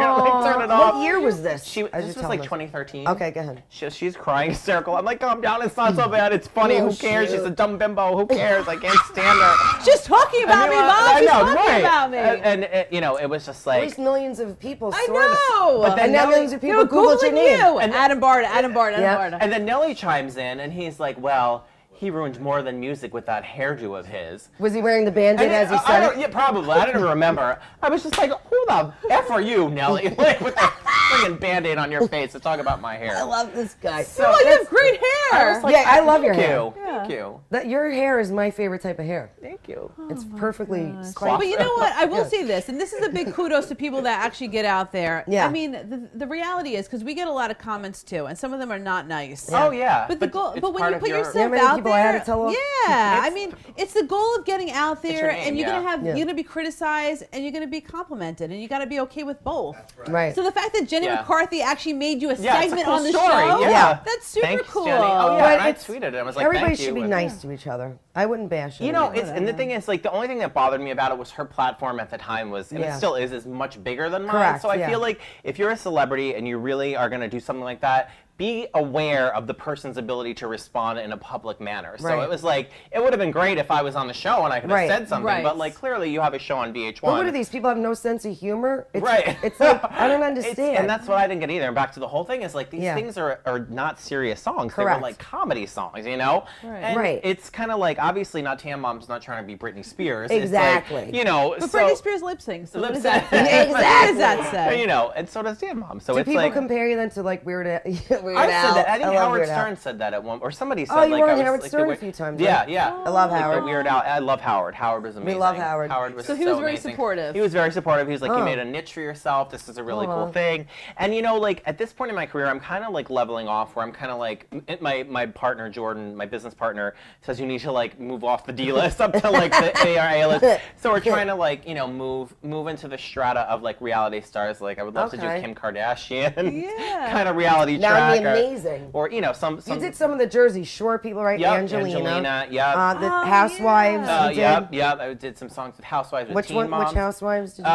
turn it off. What year was this? This was like 2013. Okay, go ahead. She's crying hysterical. I'm like, calm down. It's not so bad. It's funny. Who cares? She's a dumb bimbo. Who cares? I can't stand her. She's talking about me, Mom. She's talking about me. And it was just like. At least millions of people I saw know. this. But then now millions of people Googled your name. And Adam Barta. And then Nelly chimes in and he's like, well, he ruined more than music with that hairdo of his. Was he wearing the Band-Aid as he said it? Yeah, probably. I don't even remember. I was just like, who the F are you, Nelly? Like, with the freaking Band-Aid on your face to talk about my hair. I love this guy. You have great hair. Like, I love your hair. Yeah. Thank you. That your hair is my favorite type of hair. Thank you. It's perfectly But spiky. you know what? I will say this, and this is a big kudos to people that actually get out there. Yeah. I mean, the reality is, because we get a lot of comments too, and some of them are not nice. Oh yeah. But the goal, it's but when part you of put your- yourself You know how many out people I had there, to tell off? yeah, I mean, it's the goal of getting out your there, name, and you're yeah. gonna have, Yeah. you're gonna be criticized, and you're gonna be complimented, and you got to be okay with both. Right. So the fact that Jenny Yeah. McCarthy actually made you a Yeah, it's a segment cool on the story. show, Yeah. that's super Thanks, cool. Jenny. Oh yeah, But and I it's- tweeted it. I was like, Everybody thank you. should be and- nice to each other. I wouldn't bash You know, anybody. and the thing is, like, the only thing that bothered me about it was her platform at the time was, and Yeah. it still is much bigger than mine. Correct, So I yeah. feel like if you're a celebrity and you really are going to do something like that, be aware of the person's ability to respond in a public manner. So Right. it was like, it would have been great if I was on the show and I could have Right. said something, Right. but like, clearly you have a show on VH1. But what are these people have no sense of humor? It's, Right. It's like I don't It's- understand. and that's what I didn't get either. And back to the whole thing is like these Yeah. things are not serious songs. Correct. They were like comedy songs, you know? Right. And Right. it's kind of like, obviously not Tan Mom's not trying to be Britney Spears. It's Exactly. like, you know, But so, Britney Spears lip syncs. So what does that Lip-sync. say? Exactly. What does that say? You know, and so does Tan Mom. So Do it's people like, compare you then to like Weird Al? Weird I Al? said that. I think love Howard Weird Al. Stern said that at one, or somebody said Oh, you like were I on was, Howard like, Stern the a few times, Yeah, right? yeah. I love Like, the Howard. Weird Al. I love Howard. Howard was amazing. love Howard. Howard was So he was very amazing. supportive. He was very supportive. He was like, you Oh. made a niche for yourself. This is a really Aw. cool thing. And you know, like at this point in my career, I'm kind of like leveling off. Where I'm kind of like my partner Jordan, my business partner, says you need to like move off the D list up to like the A list. So we're trying to like move into the strata of like reality stars. Like I would love to do Okay. Kim Kardashian Yeah. kind of reality That would track. be amazing. Or you know some. You did some of the Jersey Shore people, right? Yep, Angelina. yep. The Oh, Housewives. yeah. you did. Yep. I did some songs with Housewives with Which Teen one? Moms. Which Housewives did you?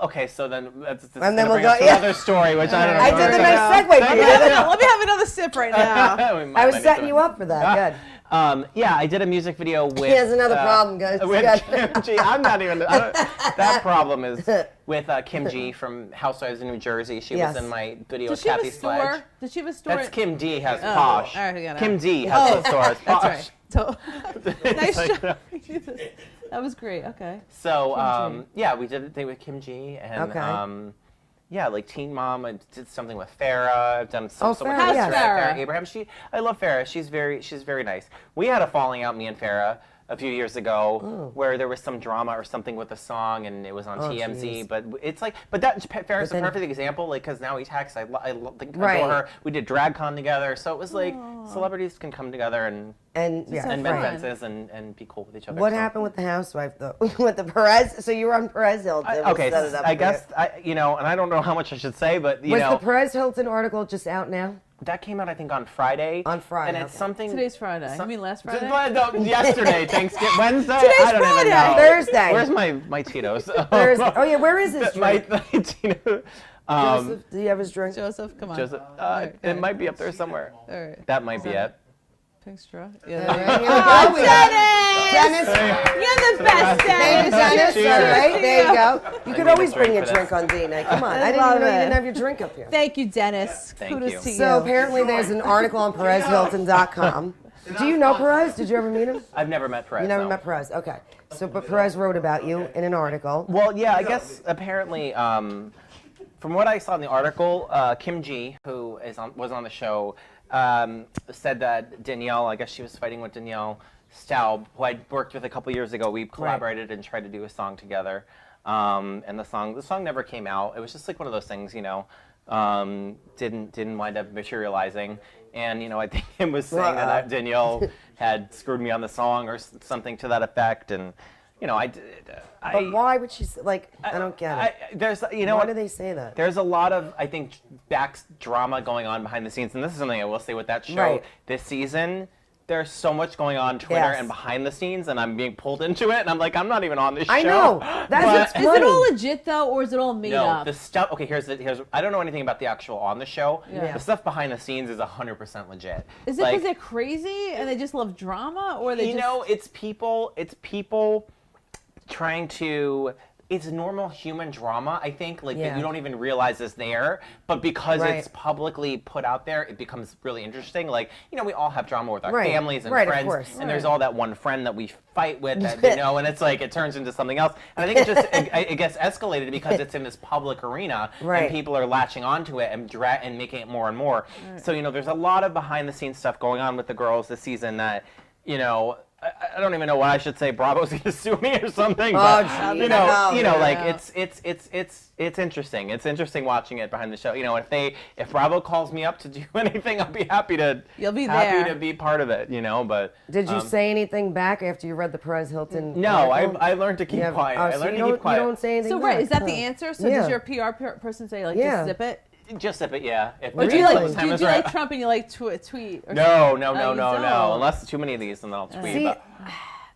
Okay, so then that's And then we'll bring us go- to yeah. another story, which I don't know. I did the where nice we're segue. Let me have another sip right now. going. I was setting you up for that. Good. Yeah, I did a music video with. He has another problem, guys. With Good. Kim G. I'm not even. That problem is with Kim G from Housewives in New Jersey. She Yes. was in my video Does with she have a Kathy store? Sledge. Does she have a store? That's Kim D has Oh, Posh. all right, I got it. Kim D has a store. It's Posh. That's right. So, nice like, job. That was great. Okay. So yeah, we did a thing with Kim G and Okay. yeah, like Teen Mom. I did something with Farrah. I've done so much Farrah, with yes. Farrah? Abraham. I love Farrah. She's very nice. We had a falling out, me and Farrah, a few years ago, where there was some drama or something with a song, and it was on TMZ. geez. But it's like, Farrah's But then- a perfect example, like because now we text. I think I Right. adore her. We did DragCon together, so it was like celebrities can come together and And yeah, so bend fun. fences and be cool with each other. what so. happened with the housewife though? With the Perez? So you were on Perez Hilton. We'll Okay, set it up I for guess you. and I don't know how much I should say, but you Was know the Perez Hilton article just out now? that came out I think on Friday. On Friday, and it's okay. something. Today's Friday. You mean last Friday? No, yesterday, Thanksgiving, Wednesday. Today's I don't Friday. even know. Thursday. Where's my Tito's? Thursday. Oh yeah, where is this my drink? Tito's. Joseph, do you have his drink? Joseph, come on. Joseph, right, it might be up there somewhere. All right. That might be it. Pink straw. All Yeah. right, here Oh, we go. Dennis! Dennis, You're the best, thank you, Dennis. Dennis. Cheers. All right, there you go. You could need always a bring drink a for drink this. on D-Night. Come on, I I didn't love even know you it. didn't have your drink up here. Thank you, Dennis. Thank Kudos you. to you. So apparently there's an article on PerezHilton.com. Do you know Perez? Did you ever meet him? I've never met Perez. You never no. met Perez. Okay. So, but Perez wrote about you in an article. Well, yeah, I guess apparently, from what I saw in the article, Kim G, who was on the show, said that Danielle, I guess she was fighting with Danielle Staub, who I worked with a couple years ago. We collaborated and tried to do a song together, and the song never came out. It was just like one of those things, you know, didn't wind up materializing. And you know, I think Kim was saying that Danielle had screwed me on the song or something to that effect, and you know, But why would she like? I don't get it. There's, you know, Why do they say that? There's a lot of, I think, back drama going on behind the scenes, and this is something I will say with that show Right. this season. There's so much going on Twitter Yes. and behind the scenes, and I'm being pulled into it, and I'm like, I'm not even on this show. I know. That's what's But- Is it funny. all legit though, or is it all made no, up? the stuff. Okay, here's I don't know anything about the actual on the show. Yeah. The stuff behind the scenes is 100% legit. Is it because they're crazy and they just love drama, or they you just? know, it's people trying to it's normal human drama, I think, like that Yeah. you don't even realize is there, but because Right. it's publicly put out there, it becomes really interesting. Like, we all have drama with our Right. families and Right, of friends, course. and there's all that one friend that we fight with, that, and it's like it turns into something else. And I think it gets escalated because it's in this public arena, Right. and people are latching onto it and making it more and more. So there's a lot of behind the scenes stuff going on with the girls this season that, I don't even know what I should say. Bravo's gonna sue me or something. But, geez. like it's interesting. It's interesting watching it behind the show. If Bravo calls me up to do anything, I'll be happy to. You'll be happy there. to be part of it. But Did you say anything back after you read the Perez Hilton? no, article? I learned to keep Yeah. quiet. Oh, I so learned you to keep don't, quiet. You don't say anything So back? right, is that the Huh. answer? So Yeah. does your PR person say like Yeah. just zip it? Just zip it, yeah. If Or do the you time like do is you right. like Trump and you like tweet? Or No, you don't. Unless too many of these, then I'll tweet. See, But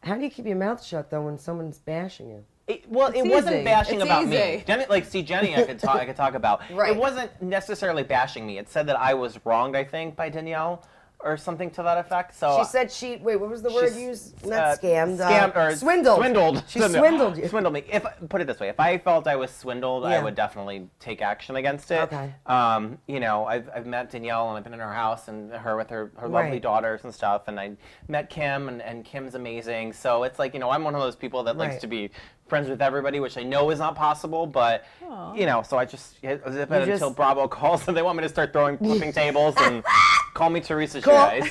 how do you keep your mouth shut though when someone's bashing you? it wasn't easy. bashing It's about me. easy. Jenny, I could talk about. Right. It wasn't necessarily bashing me. It said that I was wronged, I think, by Danielle or something to that effect. So She said wait, what was the word used? Not scammed. Scammed or swindled. Swindled. She swindled you. Swindled me. Put it this way, if I felt I was swindled, I Yeah. would definitely take action against it. Okay. I've met Danielle and I've been in her house and her with her lovely Right. daughters and stuff, and I met Kim and Kim's amazing. So it's like, I'm one of those people that likes Right. to be friends with everybody, which I know is not possible, but so I just zip it until Bravo calls and they want me to start flipping tables and call me Teresa Giudice.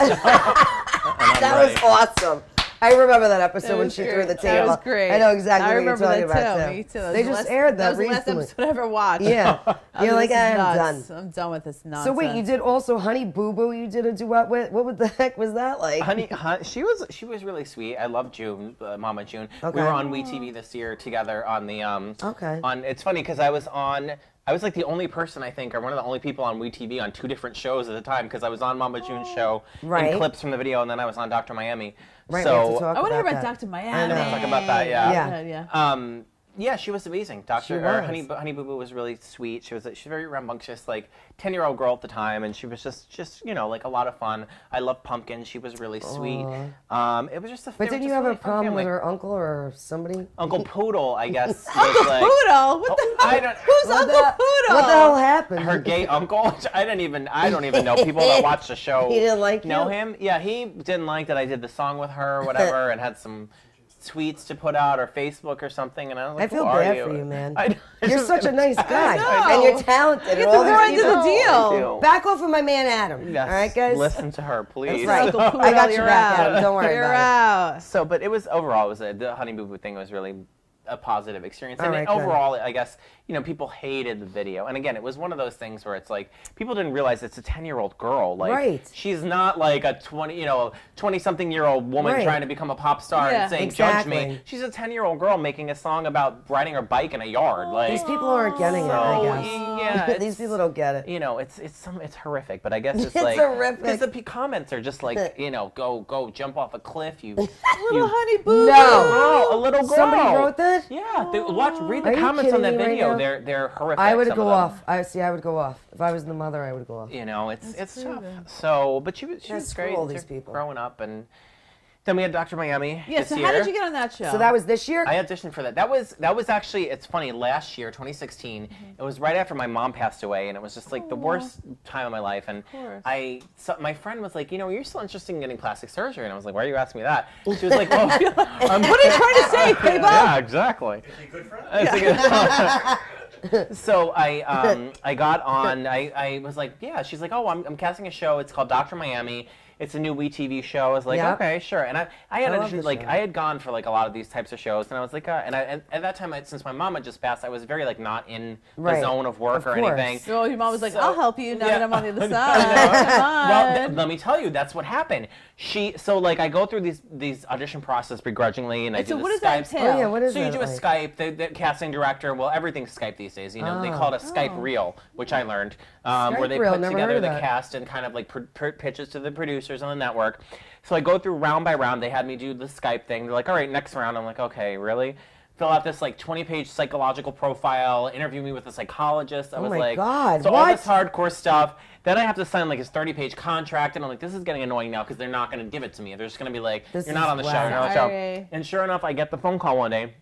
That was awesome. I remember that episode when was she great. threw the That table. was great. I know exactly I what you're remember talking that about too. Me too. That They was just the aired that was the last recently. episode I ever watched. Yeah. I You're was like, just I'm nuts. done. I'm done with this nonsense. So wait, you did also Honey Boo Boo. You did a duet with. What the heck was that like? She was really sweet. I love June, Mama June. Okay. We were on WeTV this year together on the Okay. It's funny because I was like the only person, I think, or one of the only people on WeTV on two different shows at the time, because I was on Mama June's show Right. in clips from the video, and then I was on Dr. Miami. Right, we have to So talk I want to hear about that. Dr. Miami. I know. talk about that, yeah. Yeah. Yeah, she was amazing. She was. Honey Boo Boo was really sweet. She's very rambunctious, like 10-year-old girl at the time, and she was just like a lot of fun. I love Pumpkin. She was really sweet. It was just a. But they were didn't you just have really a fun problem family. with her uncle or somebody? Uncle Poodle, I guess. Uncle was like, Poodle? What the I hell? don't- Who's What Uncle the- Poodle? What the hell happened? Her gay uncle. I don't even know people that watch the show. He didn't like know you? him. Yeah, he didn't like that I did the song with her or whatever, and had some tweets to put out or Facebook or something. And I was like, I feel who are bad you? for you, man. I- You're such a nice guy, know. and you're talented. Get and the all these more into people- the deal. Back off of my man Adam. Yes, All right, guys. listen to her, please. Right. Uncle Poodle, I got your you're back, out. Adam. Don't worry You're about out. So, but it was overall, the Honey Boo Boo thing was really a positive experience. All And right, good. overall, I guess, people hated the video. And again, it was one of those things where it's like, people didn't realize it's a 10-year-old girl. Like, Right. she's not like a 20-something-year-old woman Right. trying to become a pop star Yeah. and saying, judge Exactly. me. She's a 10-year-old girl making a song about riding her bike in a yard. Like, These people aren't getting it, I So, guess. yeah, These it's- people don't get it. it's horrific, but I guess it's It's like horrific. because the comments are just like, go jump off a cliff, you Little Honey Boo No. girl, a little girl. Somebody wrote that? Yeah, read Are the you comments on kidding that me right video. now? They're horrific. I would some go of them. off. I would go off. If I was the mother, I would go off. It's tough. So, but she was That's great. cool, these They're people. growing up, and then we had Dr. Miami. Yeah, this so year. how did you get on that show? So that was this year? I auditioned for that. That was actually, it's funny, last year, 2016, it was right after my mom passed away, and it was just like the worst time of my life. And course. my friend was like, you're still interested in getting plastic surgery. And I was like, why are you asking me that? She was like, well, What are you trying to say, people? yeah, exactly. So I got on. I was like, yeah. She's like, oh, I'm casting a show. It's called Dr. Miami. It's a new WeTV show. I was like, Yep. okay, sure. And I had love auditioned, the show. I had gone for like a lot of these types of shows, and I was like, and at that time, since my mom had just passed, I was very like not in the Right. zone of work Of or course. anything. So your mom was like, So- I'll help you now Yeah. that I'm on the other I know. side. Come on. Well, let me tell you, that's what happened. I go through these audition process begrudgingly, and I And so do what the does that Skypes. entail? Oh, yeah, what is So you that do a like? Skype, the casting director, well, everything's Skype these days. They call it a Skype reel, which I learned, where they reel, put never together heard the of that. cast and kind of like pitches to the producers on the network. So I go through round by round. They had me do the Skype thing. They're like, all right, next round. I'm like, okay, really? Fill out this like 20-page psychological profile, interview me with a psychologist. I was my like, God, so all what? this hardcore stuff. Then I have to sign like his 30-page contract, and I'm like, this is getting annoying now because they're not going to give it to me. They're just going to be like, This you're not is on the show, whack. you're not on the show. Sorry. And sure enough, I get the phone call one day,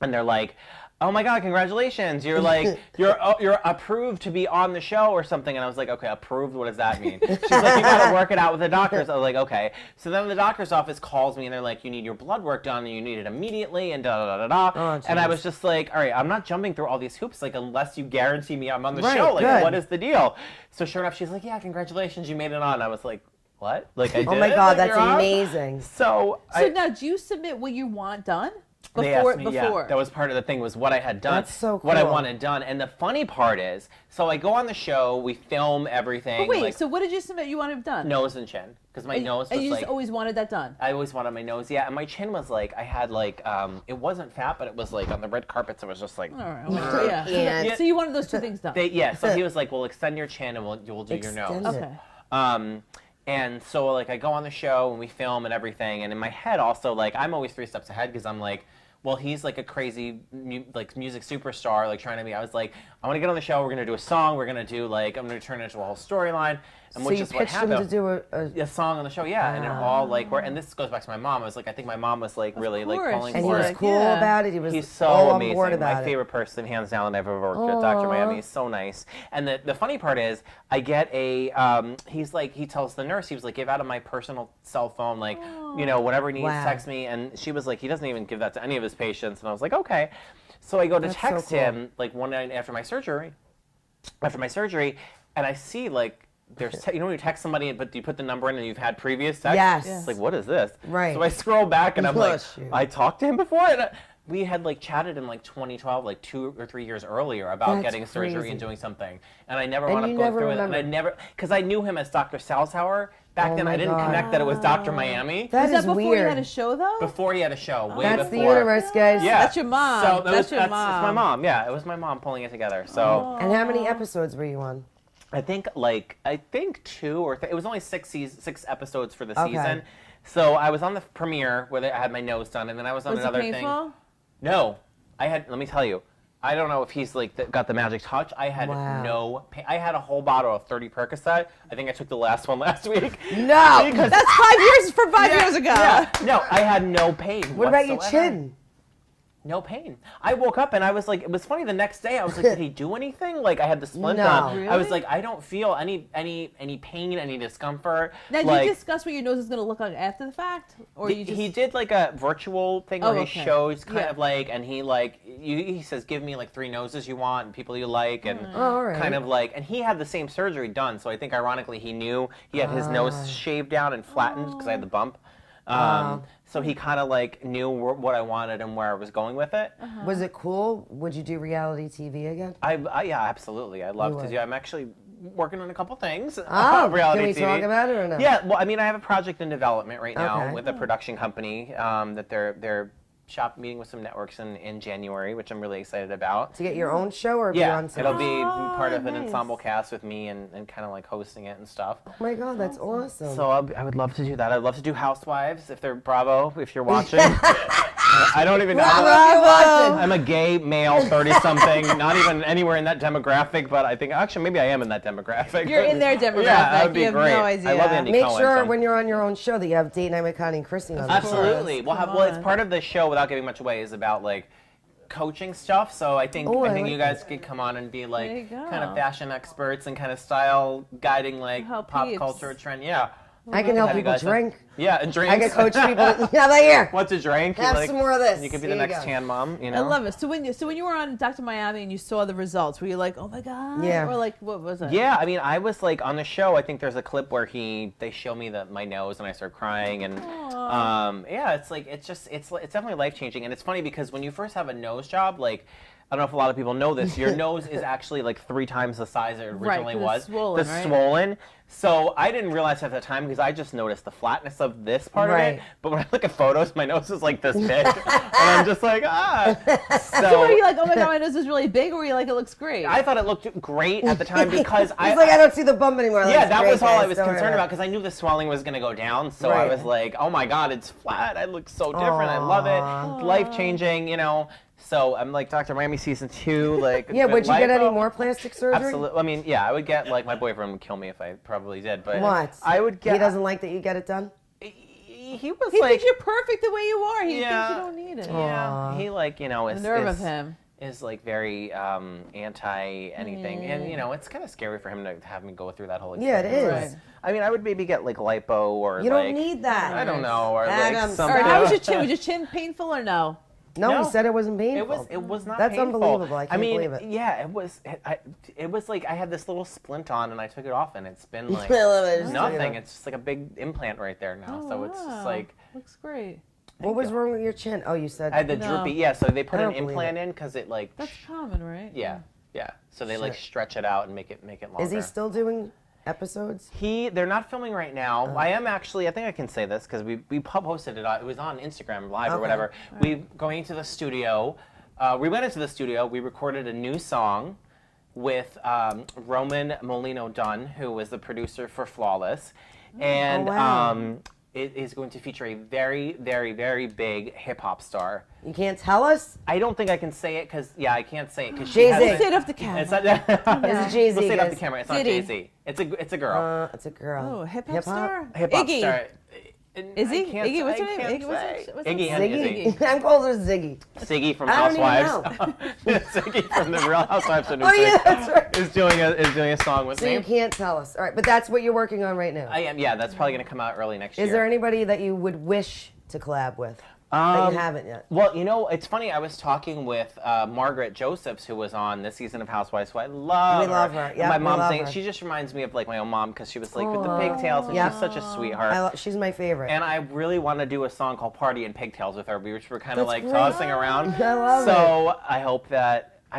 and they're like, oh my God, congratulations. You're like, you're approved to be on the show or something. And I was like, okay, approved, what does that mean? She's like, you got to work it out with the doctors. I was like, okay. So then the doctor's office calls me and they're like, you need your blood work done and you need it immediately and da-da-da-da-da. Oh, and I was just like, all right, I'm not jumping through all these hoops, like, unless you guarantee me I'm on the Right, show. Like, good. what is the deal? So sure enough, she's like, yeah, congratulations, you made it on. I was like, what? Like, I did? Oh my God, Like, that's you're on? amazing. So now, do you submit what you want done? They asked me, yeah, that was part of the thing, was what I had done, That's so what I cool. wanted done. And the funny part is, so I go on the show, we film everything. But wait, like, so what did you submit you wanted done? nose and chin, because my nose and was you like, just always wanted that done? I always wanted my nose, yeah, and my chin was like, I had like, it wasn't fat, but it was like on the red carpets, it was just like, All right, well, yeah. Yeah. So you wanted those two things done? so he was like, well, extend your chin and we'll do your nose. Extend it. Okay. And so like I go on the show and we film and everything, and in my head also, like, I'm always 3 steps ahead because I'm like, well, he's like a crazy music superstar, like trying to be. I was like, I want to get on the show. We're gonna do a song. We're gonna do like, I'm gonna turn it into a whole storyline. And So which you is what pitched him happened. to do A song on the show, yeah, and it all like, and this goes back to my mom. I was like, I think my mom was like really like course. calling and he for was it. cool Yeah. about it. He was He's so all amazing. on board about My it. favorite person, hands down, that I've ever worked with, Dr. Miami. He's so nice. And the funny part is, I get a, he's like, he tells the nurse, he was like, give out of my personal cell phone, like, you know, whatever he needs, Wow. text me. And she was like, he doesn't even give that to any of his patients. And I was like, okay. So I go to That's text so cool. him, like, one night after my surgery, and I see, like, there's, you know when you text somebody, but you put the number in and you've had previous text? Yes. It's like, what is this? Right. So I scroll back and I'm like, Bless you. I talked to him before? And we had like chatted in like 2012, like 2 or 3 years earlier about That's getting surgery crazy. and doing something. And I never And wound up you going never through it. And I remembered. never, because I knew him as Dr. Salzhauer. Back Oh then, my I didn't God. connect that it was Dr. Miami. That Was that is before weird. you had a show, though? Before he had a show, way That's the before. universe, guys. Yeah. That's your mom. So That's your It's my mom. mom, yeah. It was my mom pulling it together. So And how many episodes were you on? I think 2 or it was only 6 episodes for the Okay. season. So I was on the premiere where I had my nose done, and then I was on Was it another painful? thing. No, let me tell you, I don't know if he's like got the magic touch. I had Wow. no pain. I had a whole bottle of 30 Percocet. I think I took the last one last week. No. Because That's 5 years from 5 years ago. yeah, no, I had no pain. What about your whatsoever. chin? No pain. I woke up and I was like, it was funny. The next day, I was like, did he do anything? Like, I had the splint No. on. I was Really? like, I don't feel any pain, any discomfort. Now, did like, you discuss what your nose is going to look like after the fact? Or you just... he did like a virtual thing Oh, where okay. he shows kind Yeah. of like, and he says, give me like 3 noses you want and people you like, and Oh, all right. kind of like, and he had the same surgery done. So I think ironically he knew he had his nose shaved down and flattened because I had the bump. So he kind of like knew what I wanted and where I was going with it. Was it cool? Would you do reality TV again? Yeah, absolutely. I'd love You to would. do. I'm actually working on a couple things. Oh, reality can we TV. talk about it or no? Yeah, well, I mean, I have a project in development right now Okay. with a production company that they're shop meeting with some networks in January, which I'm really excited about. To get your own show or be Yeah, on it'll set? be part of an nice. ensemble cast with me and kind of like hosting it and stuff. Oh my God, that's awesome. So I would love to do that. I'd love to do Housewives if they're Bravo, if you're watching. I don't even know. I'm a gay male, 30-something, not even anywhere in that demographic, but I think actually maybe I am in that demographic. You're in their demographic. Yeah, that would be You have great. no idea. I love Andy Make Cohen. sure so- when you're on your own show that you have Date Night with Connie and Chrissy on the show. Absolutely. Well, Come it's on. part of the show without giving much away is about like coaching stuff. So I think Oh, I I think like you guys could come on and be There you like go. kind of fashion experts and kind of style guiding like Help pop peeps. culture trend. Yeah. I can help Have you people guys- drink. Yeah, and drinks. I can coach people. Yeah, like here. What to drink? You Have like- some more of this. You could be Here the you next go. tan mom. You know. I love it. So when you were on Dr. Miami and you saw the results, were you like, oh my God? Yeah. Or like, what was it? Yeah, I mean, I was like on the show. I think there's a clip where they show me my nose and I start crying, and yeah, it's like it's definitely life changing, and it's funny because when you first have a nose job, like. I don't know if a lot of people know this. Your nose is actually like 3 times the size it originally 'cause was. it's swollen, the right? swollen. So I didn't realize at the time because I just noticed the flatness of this part of Right. it. But when I look at photos, my nose is like this big, and I'm just like So were you like, oh my God, my nose is really big, or were you like, it looks great? I thought it looked great at the time because He's like, I don't see the bump anymore. yeah, Like, that great, was all I guys, was don't worry concerned about because I knew the swelling was going to go down. So I Right. was like, oh my God, it's flat. I look so different. I love it. Life changing, you know. So I'm like Dr. Miami season 2. Like, Yeah, would you get any lipo. more plastic surgery? Absolutely. I mean, yeah, I would get like my boyfriend would kill me if I probably did, but What? I would get. He doesn't like that you get it done? He was he like. thinks you're perfect the way you are. He Yeah. thinks you don't need it. Yeah, he like The nerve of him. is like very anti anything, and you know it's kind of scary for him to have me go through that whole Yeah, experience. it is. Right. I mean, I would maybe get like lipo or You like, don't need that. I don't know, or like Adam, something. All right, how was your chin? Was your chin painful or no? No, No. he said it wasn't painful. It was not That's painful. unbelievable. I can't mean, believe it. Yeah, it was like I had this little splint on and I took it off and it's been like I love it. Just nothing. took it off. It's just like a big implant right there now. Oh, So it's just wow. like Looks great. What was wrong with your chin? Oh, you said. I had the No. droopy. Yeah, so they put I an don't believe implant in because it like That's common, right? yeah. So they like Shit. stretch it out and make it longer. Is he still doing episodes? They're not filming right now. I am actually, I think I can say this because we posted it. It was on Instagram Live or Okay. whatever. We going into the studio. We went into the studio. We recorded a new song with Roman Molino Dunn, who was the producer for Flawless, and wow. it is going to feature a very, very, very big hip hop star. You can't tell us? I don't think I can say it because I can't say it because Jay-Z. Let's say it off the camera. It's not. Is it Jay-Z? We'll say it off the guys? camera. It's not Diddy. Jay-Z. It's a girl. It's a girl. Oh, hip hop star? Hip hop Iggy. star. Is he? I can't- Iggy, what's I her name? can't Iggy, what's say. her- what's Iggy her and name? Ziggy? I'm called her Ziggy. Siggy from I don't even Housewives. Siggy from the Real Housewives of New Oh, York yeah, that's right. is doing a song with So me. you can't tell us. All right, but that's what you're working on right now. I am. Yeah, that's probably going to come out early next year. Is there anybody that you would wish to collab with that you haven't yet? Well, you know, it's funny. I was talking with Margaret Josephs, who was on this season of Housewives, who I love. We love her. And Yeah, my we mom's love saying her. she just reminds me of like my own mom because she was like with the pigtails, and Yeah. she's such a sweetheart. She's my favorite. And I really want to do a song called "Party in Pigtails" with her, which we're kind of That's like great. tossing around. I love so I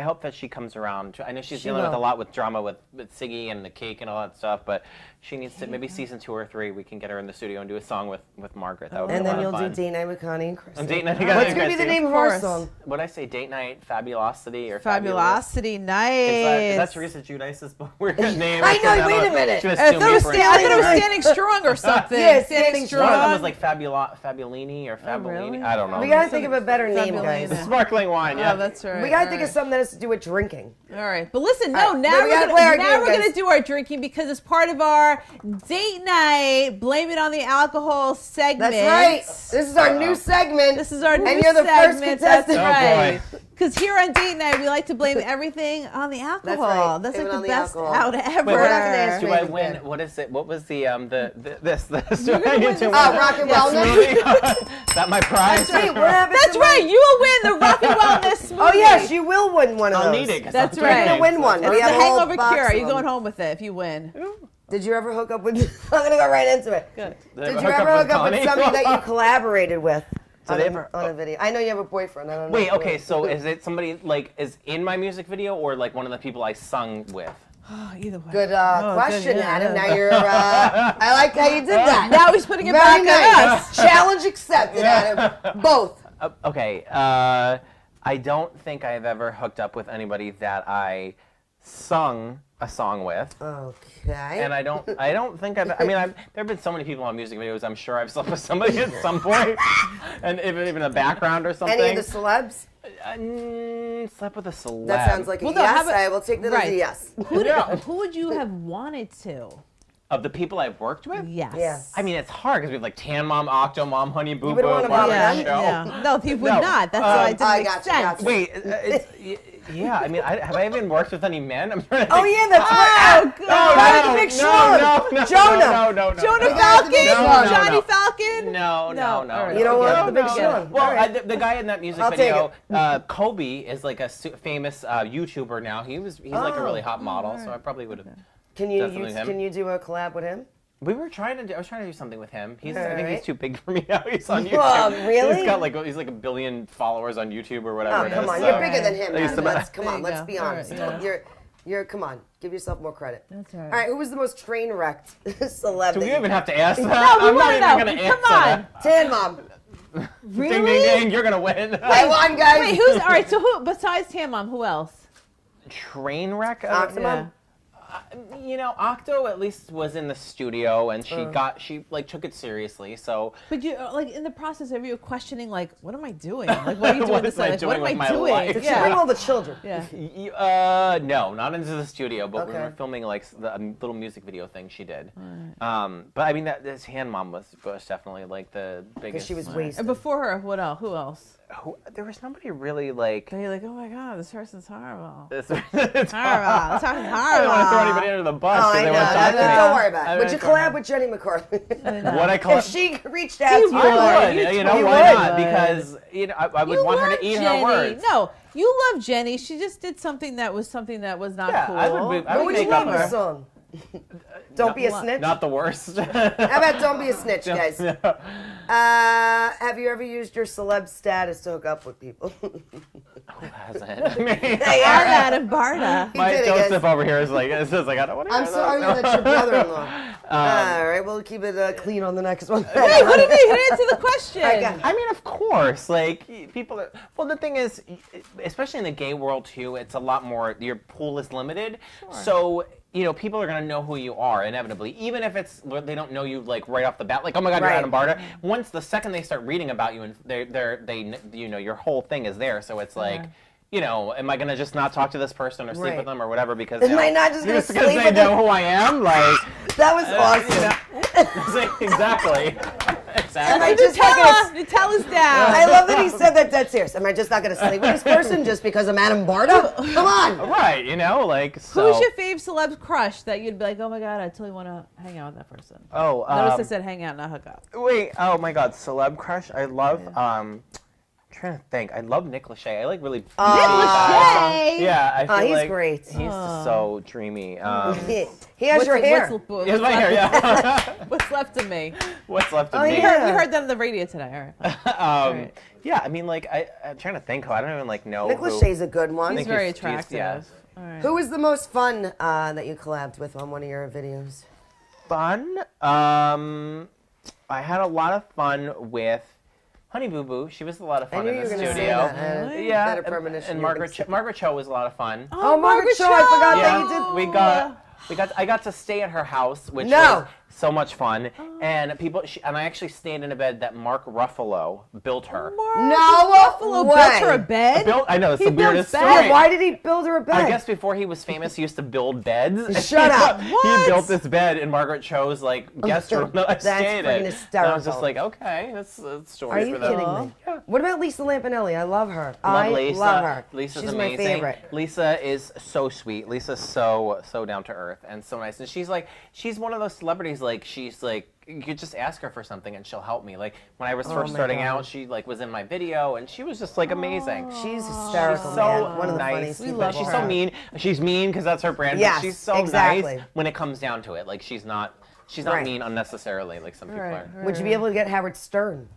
hope that she comes around. I know she's She dealing with will. a lot with drama with Siggy and the cake and all that stuff, but she needs to maybe season 2 or 3 we can get her in the studio and do a song with Margaret. That would And be a then lot you'll of do fun. Date Night with Connie and Chrissy. And Date Night with What's Connie going to be the and Chrissy. name of our course. song? What'd I say? Date Night Fabulosity or Fabulous? Fabulosity, nice. Is that Teresa Giudice's weird name? I know, wait a minute. She was I suing thought me it was, for I thought it was Right. Standing Strong or something. Yeah, Standing Strong. One of them was like Fabulini or Fabulini. really? I don't know. We got to think of a better name, Fabulina. guys. Sparkling wine, yeah. Oh, that's right. We got to All think of right. something that has to do with drinking. All right, but listen, All no, right, now but we gotta play our game, we're guys. gonna do our drinking because it's part of our date night. Blame it on the alcohol segment. That's right. This is our new segment. This is our new And you're the first segment. That's contestant. right. Oh, Because here on date night, we like to blame everything on the alcohol. right. That's Blame it like on the the best alcohol. out ever. Wait, we're not gonna ask Do you I anything win? bad. What is it? What was the this? You're gonna win this. Rock and Wellness. Is that my prize? That's right. What happened That's to right. my- You will win the Rock and Wellness smoothie. Oh, yes, you will win one of I'll those. need it. 'cause That's I'm right. drinking, You're gonna win so- one. It's We the have a whole hangover box cure. of You're them. going home with it if you win. Did you ever hook up with... I'm going to go right into it. Good. Did you ever hook up with Connie? somebody that you collaborated with on, they a, ever- on a video? I know you have a boyfriend. I don't know. Wait, okay, so is it somebody like is in my music video or like one of the people I sung with? Oh, either way. Good Oh, question, good, yeah, Adam. yeah. Now you're... I like how you did that. Now he's putting it Very back on nice. us. Challenge accepted, Adam. Both. Okay, I don't think I've ever hooked up with anybody that I sung a song with. Okay. And I don't think there have been so many people on music videos, I'm sure I've slept with somebody at some point. And even in the background or something. Any of the celebs? Slept with a celeb. That sounds like a Well, no, yes. how about- I will take that as Right. a yes. Who would you have wanted to? Of the people I've worked with? Yes. Yeah. I mean, it's hard because we have like Tan Mom, Octo Mom, Honey Boo Boo, wouldn't wanna Barbara bother Show. them? Yeah. No, he would No. not. That's why it didn't I make gotcha, sense. gotcha. Wait, yeah. I mean, have I even worked with any men? I'm trying to Oh, think. yeah, that's right. good. Guy with the big Sean. no, Jonah. no. Jonah No, Falcon? no, no, Johnny no. Falcon? No. All right. You don't want Okay. the big No, Sean. Well, All right. the guy in that music I'll take video, Kobe, is like a famous YouTuber now. He's like a really hot model, so I probably would have. Can you Definitely him. can you do a collab with him? I was trying to do something with him. I think Alright. he's too big for me now. He's on YouTube. Really? He's like 1 billion followers on YouTube or whatever Oh, it is. come on. so- You're bigger than him, I used Adam. to- Come on, There you let's go. be All right, honest. yeah. You're come on. Give yourself more credit. That's all All right. right, who was the most train wrecked celeb? Do that we you- even have to ask that? No, we I'm not wanna even know. going to answer Come on. that. Tan Mom. Really? Ding, ding, ding. You're going to win. I won, guys. Wait, who's all right? So who besides Tam Mom? Who else? Train wreck? Octomom? You know, Octo at least was in the studio and she like took it seriously. So But you like in the process of you questioning like, what am I doing? Like, what are you doing What this? am I Like, what doing am with I my doing? life? Did she bring all the children? Yeah. no, not into the studio, but we Okay. were filming like the little music video thing she did. But I mean, this hand mom was definitely like the biggest. Because she was And wasted. before her, what else? Who else? There was nobody really like. And you're like, oh my god, this person's horrible. It's Horrible. This person's I don't want to horrible. throw anybody under the bus. Oh, I they know. want to talk to me. Don't worry about I it. mean, Would you it's all collab with Jenny McCarthy? What I call If she reached out to you, I would. You You know totally why would. not? Because I would You want her love to eat Jenny. her words. No, you love Jenny. She just did something that was not Yeah, cool. I would What would you make up name the her. song? Don't be a snitch. Not the worst. How about Don't Be a Snitch, guys? No. Have you ever used your celeb status to hook up with people? Who hasn't? I mean, Hey, I'm Aaron. Adam Barta. my did it, Joseph guys. over here is like, it's just like I don't want to. I'm sorry that that's your brother-in-law. All right, we'll keep it clean on the next one. Wait, what did they hit into the question? All right, go. I mean, of course, like people. Well, the thing is, especially in the gay world too, it's a lot more. Your pool is limited, so people are gonna know who you are inevitably, even if they don't know you like right off the bat. Like, oh my God, Right. you're Adam Barta. Once the second they start reading about you, and they your whole thing is there. So it's like. Am I gonna just not talk to this person or sleep Right. with them or whatever because Am I not just gonna because sleep they with know them? who I am? Like That was awesome. exactly. Am I just not gonna... Nutella's down. I love that he said that dead serious. Am I just not going to sleep with this person just because I'm Adam Barta? Come on. Right, like so. Who's your fave celeb crush that you'd be like, oh my god, I totally want to hang out with that person? Oh, Notice I said hang out, not hook up. wait. Oh my God, celeb crush. I love. Trying to think. I love Nick Lachey. I like really. Nick Lachey. Yeah, I feel he's like great. He's just so dreamy. He has your hair. Here's my hair. Yeah. What's left of me? What's left of Oh, me? yeah. We heard that on the radio today. All right. Um, Yeah, I mean, like I'm trying to think. I don't even like know. Nick who. Lachey's a good one. He's think very he's- attractive. yeah. All right. Who was the most fun that you collabed with on one of your videos? Fun? I had a lot of fun with Honey Boo Boo. She was a lot of I fun knew in you the were going to say studio. that. Really? Yeah, Better premonition. and You were Margaret gonna say- Margaret Cho was a lot of fun. Oh, Margaret Cho, I forgot that you did. I got to stay at her house, which No. was so much fun. And and I actually stayed in a bed that Mark Ruffalo built her. No Buffalo way. built her a bed. I know, it's He the built weirdest beds? story. Why did he build her a bed? I guess before he was famous, he used to build beds. Shut up. He What? built this bed in Margaret Cho's guest room that I That's stayed freaking in. And I was just hysterical. like, okay, that's a story Are you for them. kidding me? What about Lisa Lampanelli? I love her. Love Lisa. love her. Lisa's She's amazing. my favorite. Lisa is so sweet. Lisa's so down to earth and so nice. And she's one of those celebrities. You could just ask her for something and she'll help me. Like when I was first my starting God. out, she was in my video and she was just amazing. She's hysterical, She's so man. One of the nice. funniest people. love She's her. so mean. She's mean because that's her brand. Yes, but she's so exactly. nice when it comes down to it. Like she's not Right. mean unnecessarily like some people Right, are. right. Would you be able to get Howard Stern?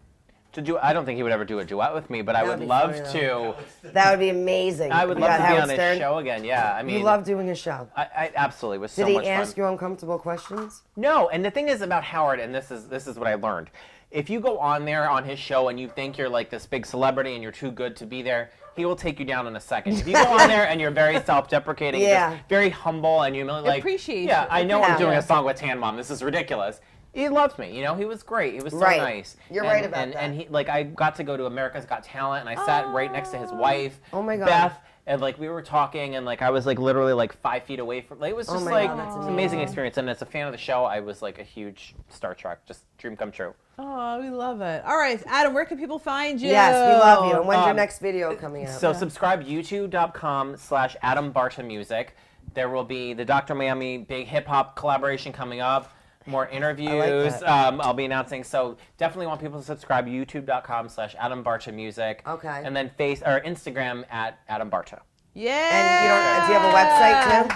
I don't think he would ever do a duet with me, but I That would would be love funny, to. That would be amazing. I would You love got to be Howard on Stern? his show again. Yeah, I mean, You love doing his show. I absolutely was Did so he much ask fun. you uncomfortable questions? No, and the thing is about Howard, and this is what I learned. If you go on there on his show and you think you're like this big celebrity and you're too good to be there, he will take you down in a second. If you go on there and you're very self-deprecating, Yeah. just very humble, and you like Appreciate yeah, you. I know I'm doing Yeah. a song with Tan Mom. This is ridiculous. He loved me, he was great. He was so Right. nice. You're and, right about and, that. And he I got to go to America's Got Talent, and I sat right next to his wife, Oh my God. Beth. And we were talking, and I was literally 5 feet away from. It was Oh just my God, that's it's an amazing experience. And as a fan of the show, I was a huge Star Trek, just dream come true. Oh, we love it. All right, Adam, where can people find you? Yes, we love you. And when's your next video coming out? So subscribe youtube.com/Adam Barta Music. There will be the Dr. Miami big hip hop collaboration coming up. More interviews. that. I'll be announcing. So definitely want people to subscribe. youtube.com/Adam Barta Music. Okay. And then Instagram @Adam Barta. Yeah. And do you have a website too?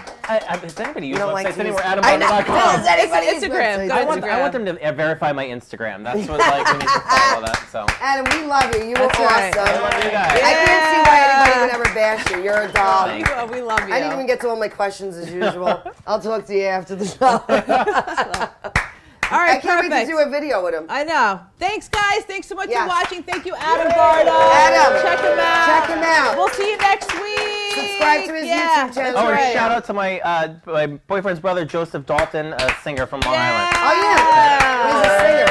Does anybody use don't like websites to anymore? use- I know. AdamBarta.com. Does anybody use Instagram. websites? Go I want them to verify my Instagram. That's what we need to follow that. So. Adam, we love you. You were That's right. awesome. I love you guys. I can't see why anybody would ever bash you. You're a doll. We love you. I didn't even get to all my questions as usual. I'll talk to you after the show. All right, I can't wait perfect. to do a video with him. I know. Thanks, guys. Thanks so much Yes. for watching. Thank you, Adam Barta. Adam, Check him out. check him out. We'll see you next week. Subscribe to his YouTube channel. that's Oh, and right. shout out to my boyfriend's brother, Joseph Dalton, a singer from Long Island. Oh, yeah. He's a singer.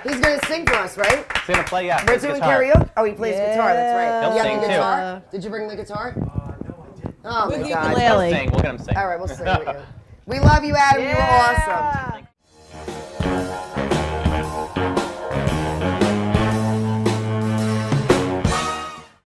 He's going to sing for us, right? He's gonna play, yeah. We're plays doing guitar. karaoke? Oh, he plays guitar. That's right. He'll You have sing, the too. guitar? Did you bring the guitar? Oh, With my the God. He'll ukulele. sing. We'll get him sing. All right, we'll sing with you. We love you, Adam. You were awesome. Yeah.